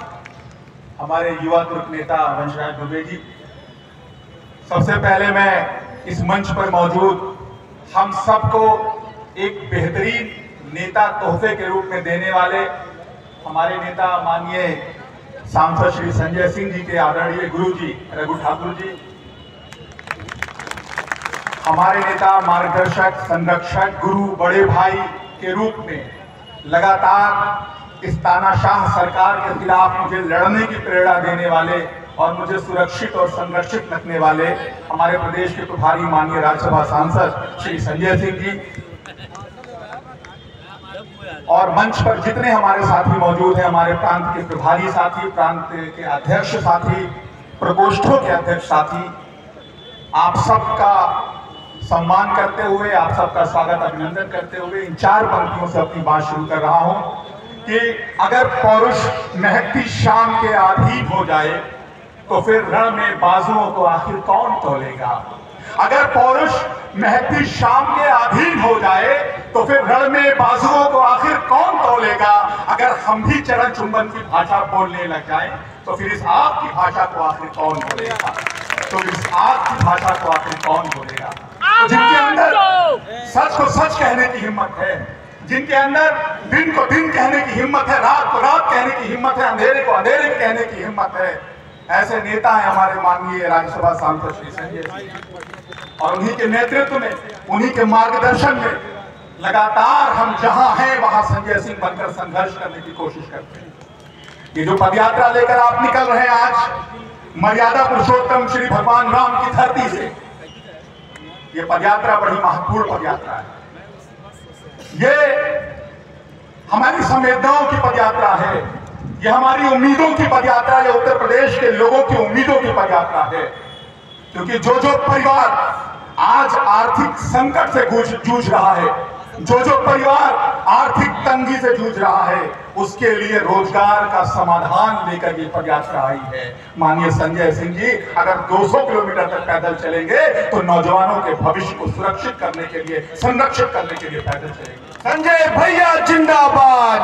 हमारे युवा तुर्क नेता वंशराज दुबे जी। सबसे पहले मैं इस मंच पर मौजूद हम सबको एक बेहतरीन नेता तोहफे के रूप में देने वाले हमारे नेता माननीय सांसद श्री संजय सिंह जी के आदरणीय गुरु जी रघु ठाकुर जी, हमारे नेता मार्गदर्शक संरक्षक गुरु बड़े भाई के रूप में लगातार इस तानाशाह सरकार के खिलाफ मुझे लड़ने की प्रेरणा देने वाले और मुझे सुरक्षित और संरक्षित रखने वाले हमारे प्रदेश के प्रभारी माननीय राज्यसभा सांसद श्री संजय सिंह जी, और मंच पर जितने हमारे साथी मौजूद हैं, हमारे प्रांत के प्रभारी साथी, प्रांत के अध्यक्ष साथी, प्रकोष्ठों के अध्यक्ष साथी, आप सबका सम्मान करते हुए, आप सबका स्वागत अभिनंदन करते हुए इन 4 पंक्तियों से अपनी बात शुरू कर रहा हूं कि अगर पौरुष महकती शाम के अधीन हो जाए तो फिर रण में बाजुओं को आखिर कौन तोलेगा। अगर पौरुष महकती शाम के अधीन हो जाए तो फिर रण में बाजुओं को आखिर कौन तोलेगा। अगर हम भी चरण चुंबन की भाषा बोलने लग जाएं तो फिर इस आग की भाषा को आखिर कौन बोलेगा, तो इस आग की भाषा को आखिर कौन बोलेगा। तो जिनके अंदर सच को सच कहने की हिम्मत है, जिनके अंदर दिन को दिन कहने की हिम्मत है, रात को रात कहने की हिम्मत है, अंधेरे को अंधेरे कहने की हिम्मत है, ऐसे नेता है हमारे माननीय राज्यसभा सांसद श्री संजय सिंह। और उन्हीं के नेतृत्व में, उन्हीं के मार्गदर्शन में लगातार हम जहां हैं वहां संजय सिंह बनकर संघर्ष करने की कोशिश करते हैं। ये जो पदयात्रा लेकर आप निकल रहे हैं आज मर्यादा पुरुषोत्तम श्री भगवान राम की धरती से, ये पदयात्रा बड़ी महत्वपूर्ण पदयात्रा है। ये हमारी संवेदनाओं की पदयात्रा है, ये हमारी उम्मीदों की पदयात्रा है, उत्तर प्रदेश के लोगों की उम्मीदों की पदयात्रा है। क्योंकि जो परिवार आज आर्थिक संकट से जूझ रहा है, जो परिवार आर्थिक तंगी से जूझ रहा है, उसके लिए रोजगार का समाधान लेकर ये पदयात्रा आई है। माननीय संजय सिंह जी अगर 200 किलोमीटर तक पैदल चलेंगे तो नौजवानों के भविष्य को सुरक्षित करने के लिए, संरक्षित करने के लिए पैदल चलेंगे। संजय भैया जिंदाबाद,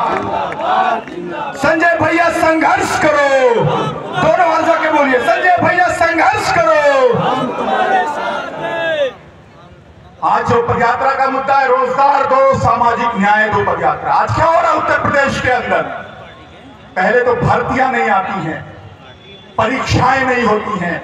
संजय भैया संघर्ष करो, दोनों हाथ के बोलिए, संजय भैया संघर्ष करो। आज जो पदयात्रा का मुद्दा है रोजगार दो, सामाजिक न्याय दो पदयात्रा। आज क्या हो रहा है उत्तर प्रदेश के अंदर, पहले तो भर्तियां नहीं आती हैं, परीक्षाएं नहीं होती हैं।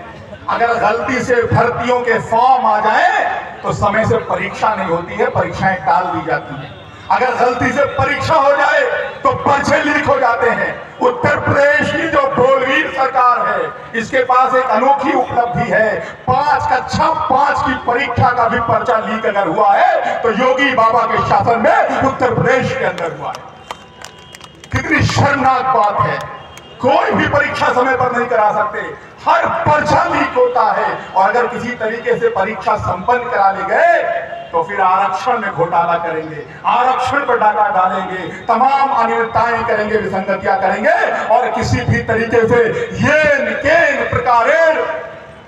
अगर गलती से भर्तियों के फॉर्म आ जाए तो समय से परीक्षा नहीं होती है, परीक्षाएं टाल दी जाती हैं। अगर गलती से परीक्षा हो जाए तो पर्चे लीक हो जाते हैं। उत्तर प्रदेश की जो बोलवीर सरकार है, इसके पास एक अनोखी उपलब्धि है। 5 कक्षा 5 की परीक्षा का भी पर्चा लीक अगर हुआ है तो योगी बाबा के शासन में उत्तर प्रदेश के अंदर हुआ है। कितनी शर्मनाक बात है, कोई भी परीक्षा समय पर नहीं करा सकते, हर पर्चा लीक होता है। और अगर किसी तरीके से परीक्षा संपन्न करा ले गए तो फिर आरक्षण में घोटाला करेंगे, आरक्षण पर डाका डालेंगे, तमाम अनियमितताएं करेंगे, विसंगतियां करेंगे और किसी भी तरीके से ये प्रकार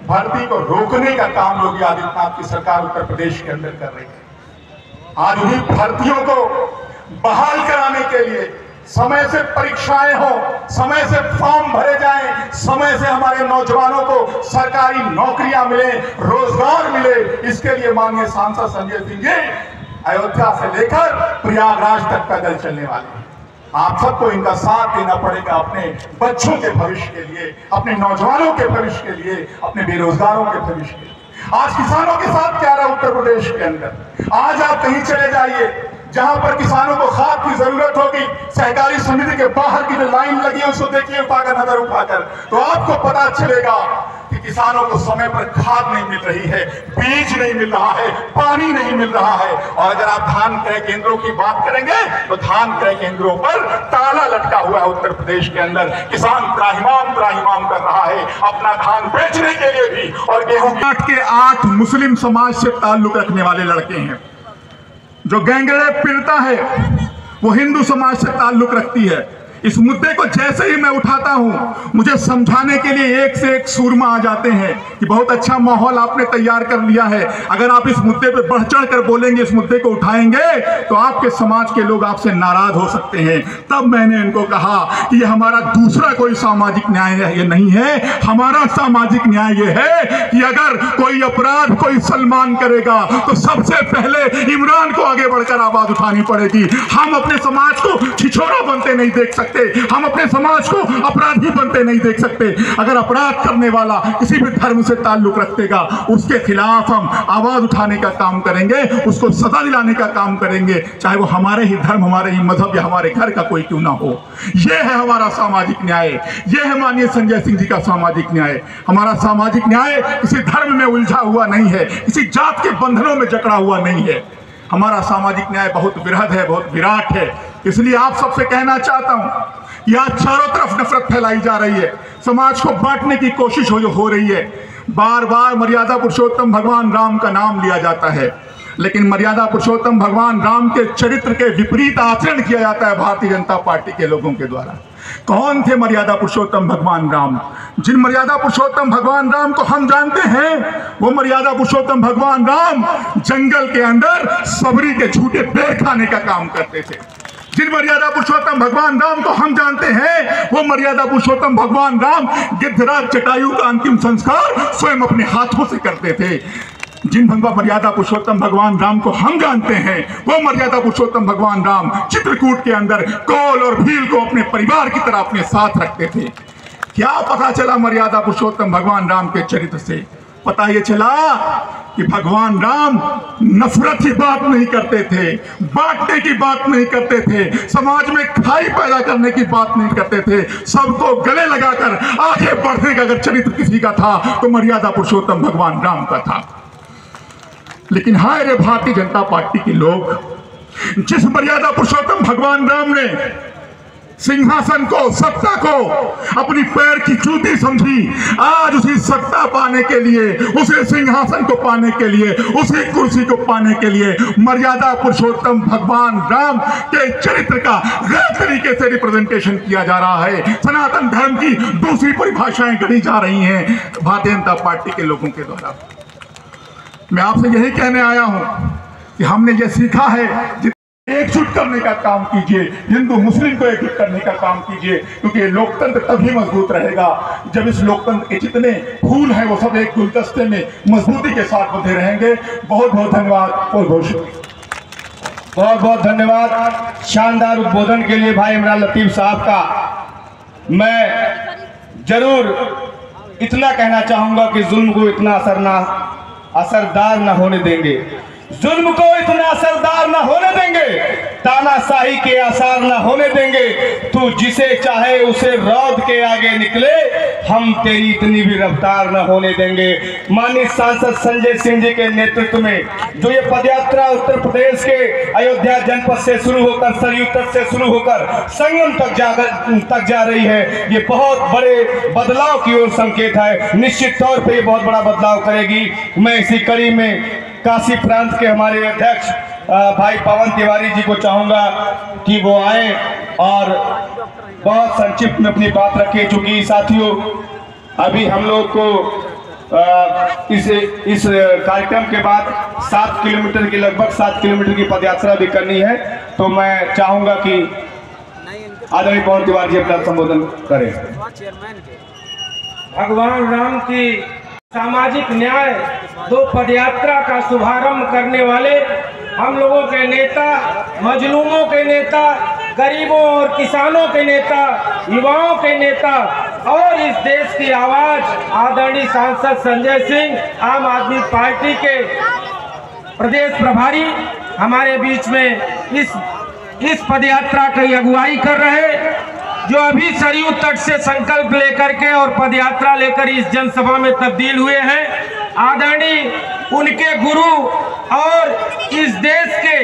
भर्ती को रोकने का काम योगी आदित्यनाथ की सरकार उत्तर प्रदेश के अंदर कर रही है। आज उन्हीं भर्तियों को बहाल कराने के लिए समय से परीक्षाएं हो, समय से फॉर्म भरे जाएं, समय से हमारे नौजवानों को सरकारी नौकरियां मिले, रोजगार मिले। इसके लिए माननीय सांसद संजय सिंह जी अयोध्या से लेकर प्रयागराज तक पैदल चलने वाले हैं। आप सबको इनका साथ देना पड़ेगा अपने बच्चों के भविष्य के लिए, अपने नौजवानों के भविष्य के लिए, अपने बेरोजगारों के भविष्य के लिए। आज किसानों के साथ क्या रहा उत्तर प्रदेश के अंदर। आज आप कहीं चले जाइए जहां पर किसानों को खाद की जरूरत होगी, सहकारी समिति के बाहर की जो लाइन लगी है उसको देखिए उठाकर, नजर उठाकर, तो आपको पता चलेगा कि किसानों को समय पर खाद नहीं मिल रही है, बीज नहीं मिल रहा है, पानी नहीं मिल रहा है। और अगर आप धान क्रय केंद्रों की बात करेंगे तो धान क्रय केंद्रों पर ताला लटका हुआ है उत्तर प्रदेश के अंदर। किसान त्राहिमाम त्राहिमाम कर रहा है अपना धान बेचने के लिए भी। और गेहूं के 8 मुस्लिम समाज से ताल्लुक रखने वाले लड़के हैं। जो गैंगरेप पीड़िता है वो हिंदू समाज से ताल्लुक रखती है। इस मुद्दे को जैसे ही मैं उठाता हूं मुझे समझाने के लिए एक से एक सूरमा आ जाते हैं कि बहुत अच्छा माहौल आपने तैयार कर लिया है, अगर आप इस मुद्दे पे बढ़ चढ़ कर बोलेंगे, इस मुद्दे को उठाएंगे तो आपके समाज के लोग आपसे नाराज हो सकते हैं। तब मैंने इनको कहा कि ये हमारा दूसरा कोई सामाजिक न्याय ये नहीं है, हमारा सामाजिक न्याय ये है कि अगर कोई अपराध कोई सलमान करेगा तो सबसे पहले इमरान को आगे बढ़कर आवाज उठानी पड़ेगी। हम अपने समाज को छिछोरा बनते नहीं देख सकते, हम अपने समाज को अपराधी बनते नहीं देख सकते। अगर अपराध करने वाला किसी भी धर्म से ताल्लुक रखेगा उसके खिलाफ हम आवाज उठाने का काम करेंगे, उसको सजा दिलाने का काम करेंगे, चाहे वो हमारे ही धर्म, हमारे ही मजहब या हमारे घर का कोई क्यों ना हो। यह है हमारा सामाजिक न्याय, यह है माननीय संजय सिंह जी का सामाजिक न्याय। हमारा सामाजिक न्याय किसी धर्म में उलझा हुआ नहीं है, किसी जात के बंधनों में जकड़ा हुआ नहीं है। हमारा सामाजिक न्याय बहुत बृहद है, बहुत विराट है। इसलिए आप सबसे कहना चाहता हूं कि आज चारों तरफ नफरत फैलाई जा रही है, समाज को बांटने की कोशिश हो रही है। बार बार मर्यादा पुरुषोत्तम भगवान राम का नाम लिया जाता है, लेकिन मर्यादा पुरुषोत्तम भगवान राम के चरित्र के विपरीत आचरण किया जाता है भारतीय जनता पार्टी के लोगों के द्वारा। कौन थे मर्यादा पुरुषोत्तम भगवान राम? जिन मर्यादा पुरुषोत्तम भगवान राम को हम जानते हैं वो मर्यादा पुरुषोत्तम भगवान राम जंगल के अंदर सबरी के झूठे पेड़ खाने का काम करते थे। जिन मर्यादा पुरुषोत्तम भगवान राम को हम जानते हैं वो मर्यादा पुरुषोत्तम भगवान राम गिद्धराज जटायु का अंतिम संस्कार स्वयं अपने हाथों से करते थे। जिन मर्यादा पुरुषोत्तम भगवान राम को हम जानते हैं वो मर्यादा पुरुषोत्तम भगवान राम चित्रकूट के अंदर कौल और भील को अपने परिवार की तरह अपने साथ रखते थे। क्या पता चला मर्यादा पुरुषोत्तम भगवान राम के चरित्र से? पता ये चला कि भगवान राम नफरत की बात नहीं करते थे, बांटने की बात नहीं करते थे, समाज में खाई पैदा करने की बात नहीं करते थे। सबको गले लगाकर आगे बढ़ने का अगर चरित्र किसी का था तो मर्यादा पुरुषोत्तम भगवान राम का था। लेकिन हाय रे भारतीय जनता पार्टी के लोग, जिस मर्यादा पुरुषोत्तम भगवान राम ने सिंहासन को, सत्ता को अपनी पैर की जूती समझी, आज उसी सत्ता पाने के लिए, उसे सिंहासन को पाने के लिए, उसी कुर्सी को पाने के लिए मर्यादा पुरुषोत्तम भगवान राम के चरित्र का गलत तरीके से रिप्रेजेंटेशन किया जा रहा है। सनातन धर्म की दूसरी परिभाषाएं गढ़ी जा रही हैं भारतीय जनता पार्टी के लोगों के द्वारा। मैं आपसे यही कहने आया हूं कि हमने ये सीखा है, एकजुट करने का काम कीजिए, हिंदू मुस्लिम को एकजुट करने का काम कीजिए, क्योंकि लोकतंत्र तभी मजबूत रहेगा जब इस लोकतंत्र के जितने फूल हैं वो सब एक गुलदस्ते में मजबूती के साथ बंधे रहेंगे। बहुत बहुत धन्यवाद, बहुत बहुत शुक्रिया। बहुत बहुत धन्यवाद शानदार उद्बोधन के लिए भाई इमरान लतीफ साहब का। मैं जरूर इतना कहना चाहूंगा कि जुल्म को इतना असरदार न होने देंगे, जुल्म को इतना असरदार न होने देंगे, तानाशाही के आसार न होने देंगे। तू जिसे चाहे उसे रौद के आगे निकले, हम तेरी इतनी भी रफ्तार न होने देंगे। माननीय सांसद संजय सिंह जी के नेतृत्व में जो ये पदयात्रा उत्तर प्रदेश के अयोध्या जनपद से शुरू होकर, सरयू तट से शुरू होकर संगम तक जा रही है, ये बहुत बड़े बदलाव की ओर संकेत है। निश्चित तौर पर ये बहुत बड़ा बदलाव करेगी। मैं इसी कड़ी में काशी प्रांत के हमारे अध्यक्ष भाई पवन तिवारी जी को चाहूंगा कि वो आए और बहुत संक्षिप्त में अपनी बात रखें। चूंकि साथियों अभी हम लोग को इस कार्यक्रम के बाद 7 किलोमीटर की, लगभग 7 किलोमीटर की पदयात्रा भी करनी है, तो मैं चाहूंगा कि आदरणीय पवन तिवारी जी अपना संबोधन करें। भगवान राम की सामाजिक न्याय 2 पदयात्रा का शुभारंभ करने वाले हम लोगों के नेता, मजलूमों के नेता, गरीबों और किसानों के नेता, युवाओं के नेता और इस देश की आवाज आदरणीय सांसद संजय सिंह आम आदमी पार्टी के प्रदेश प्रभारी हमारे बीच में इस पदयात्रा की अगुवाई कर रहे, जो अभी सरयू तट से संकल्प लेकर के और पदयात्रा लेकर इस जनसभा में तब्दील हुए हैं। आदरणीय उनके गुरु और इस देश के,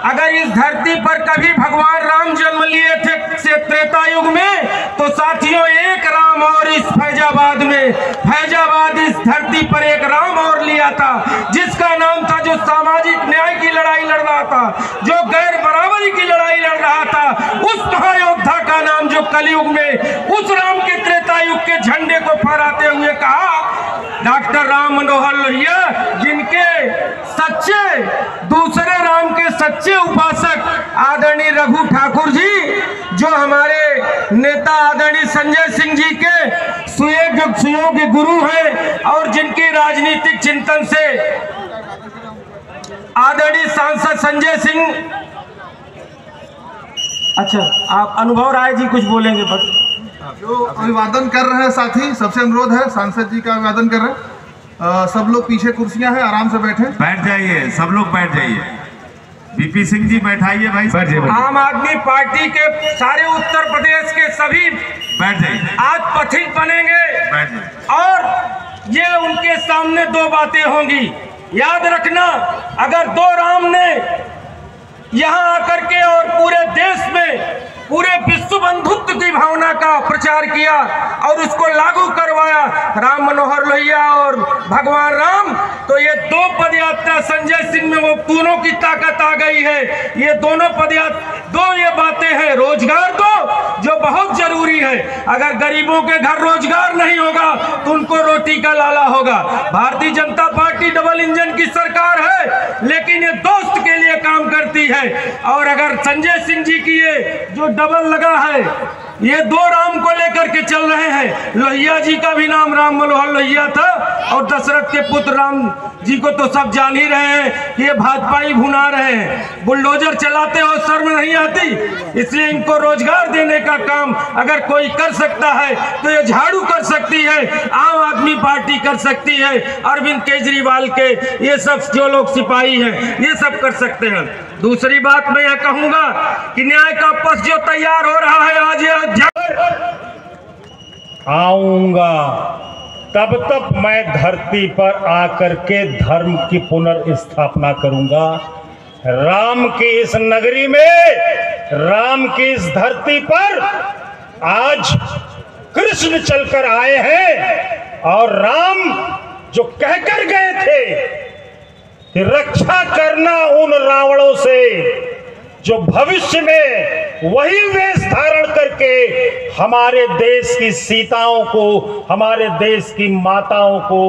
अगर इस धरती पर कभी भगवान राम जन्म लिए थे से त्रेता युग में, तो साथियों एक राम और इस फैजाबाद में, फैजाबाद इस धरती पर एक राम और लिया था, जिसका नाम था, जो सामाजिक न्याय की लड़ाई लड़ रहा था, जो गैर बराबरी की लड़ाई लड़ रहा था, उस महायोद्धा का नाम जो कलयुग में उस राम के त्रेता युग के झंडे को फहराते हुए कहा, डॉक्टर राम मनोहर लोहिया, जिनके सच्चे, दूसरे राम के सच्चे उपासक आदरणीय रघु ठाकुर जी, जो हमारे नेता आदरणीय संजय सिंह जी के सुयोग्य गुरु हैं और जिनकी राजनीतिक चिंतन से आदरणीय सांसद संजय सिंह, अच्छा आप अनुभव राय जी कुछ बोलेंगे? जो अभिवादन कर रहे हैं साथी, सबसे अनुरोध है, सांसद जी का अभिवादन कर रहे हैं। सब लोग पीछे कुर्सियां हैं, आराम से बैठ जाइए, सब लोग बैठ जाइए। बीपी सिंह जी बैठाइए भाई, बैठ जाइए। आम आदमी पार्टी के सारे उत्तर प्रदेश के सभी बैठ जाइए, आज पथिक बनेंगे, बैठ जाइए। और ये उनके सामने 2 बातें होंगी। याद रखना, अगर 2 राम ने यहाँ आकर के और पूरे देश में पूरे विश्व बंधुत्व की भावना का प्रचार किया और उसको लागू करवाया, राम मनोहर लोहिया और भगवान राम, तो ये 2 पदयात्रा संजय सिंह में वो दोनों की ताकत आ गई है। ये दोनों पदयात्रा, 2 ये बातें हैं। रोजगार तो जो बहुत जरूरी है, अगर गरीबों के घर रोजगार नहीं होगा तो उनको रोटी का लाला होगा। Bharatiya Janata party double engine की सरकार है, लेकिन ये दोस्त के लिए काम करती है। और अगर संजय सिंह जी की ये जो डबल लगा है, ये 2 राम को लेकर के चल रहे हैं। लोहिया जी का भी नाम राम मनोहर लोहिया था और दशरथ के पुत्र राम जी को तो सब जान ही रहे हैं कि ये भाजपाई भुना रहे हैं। बुलडोजर चलाते हो, शर्म नहीं आती? इसलिए इनको रोजगार देने का काम अगर कोई कर सकता है तो ये झाड़ू कर सकती है, आम आदमी पार्टी कर सकती है, अरविंद केजरीवाल के ये सब जो लोग सिपाही हैं ये सब कर सकते हैं। दूसरी बात मैं यह कहूंगा कि न्याय का पक्ष जो तैयार हो रहा है, आज आऊंगा तब तक मैं धरती पर आकर के धर्म की पुनर्स्थापना करूंगा। राम की इस नगरी में, राम की इस धरती पर आज कृष्ण चलकर आए हैं और राम जो कहकर गए थे कि रक्षा करना उन रावणों से जो भविष्य में वही वेश धारण करके हमारे देश की सीताओं को, हमारे देश की माताओं को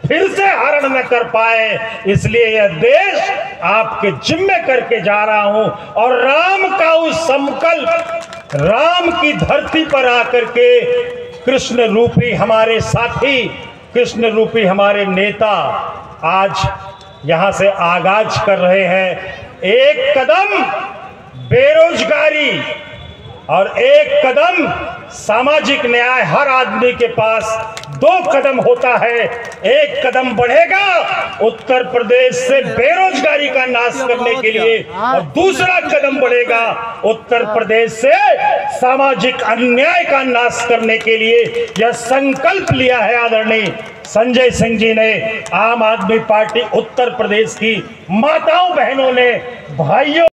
फिर से हरण न कर पाए, इसलिए यह देश आपके जिम्मे करके जा रहा हूं। और राम का उस संकल्प, राम की धरती पर आकर के कृष्ण रूपी हमारे साथी, कृष्ण रूपी हमारे नेता आज यहां से आगाज कर रहे हैं। एक कदम बेरोजगारी और एक कदम सामाजिक न्याय, हर आदमी के पास 2 कदम होता है। एक कदम बढ़ेगा उत्तर प्रदेश से बेरोजगारी का नाश करने के लिए और दूसरा कदम बढ़ेगा उत्तर प्रदेश से सामाजिक अन्याय का नाश करने के लिए। यह संकल्प लिया है आदरणीय संजय सिंह जी ने, आम आदमी पार्टी उत्तर प्रदेश की माताओं बहनों ने, भाइयों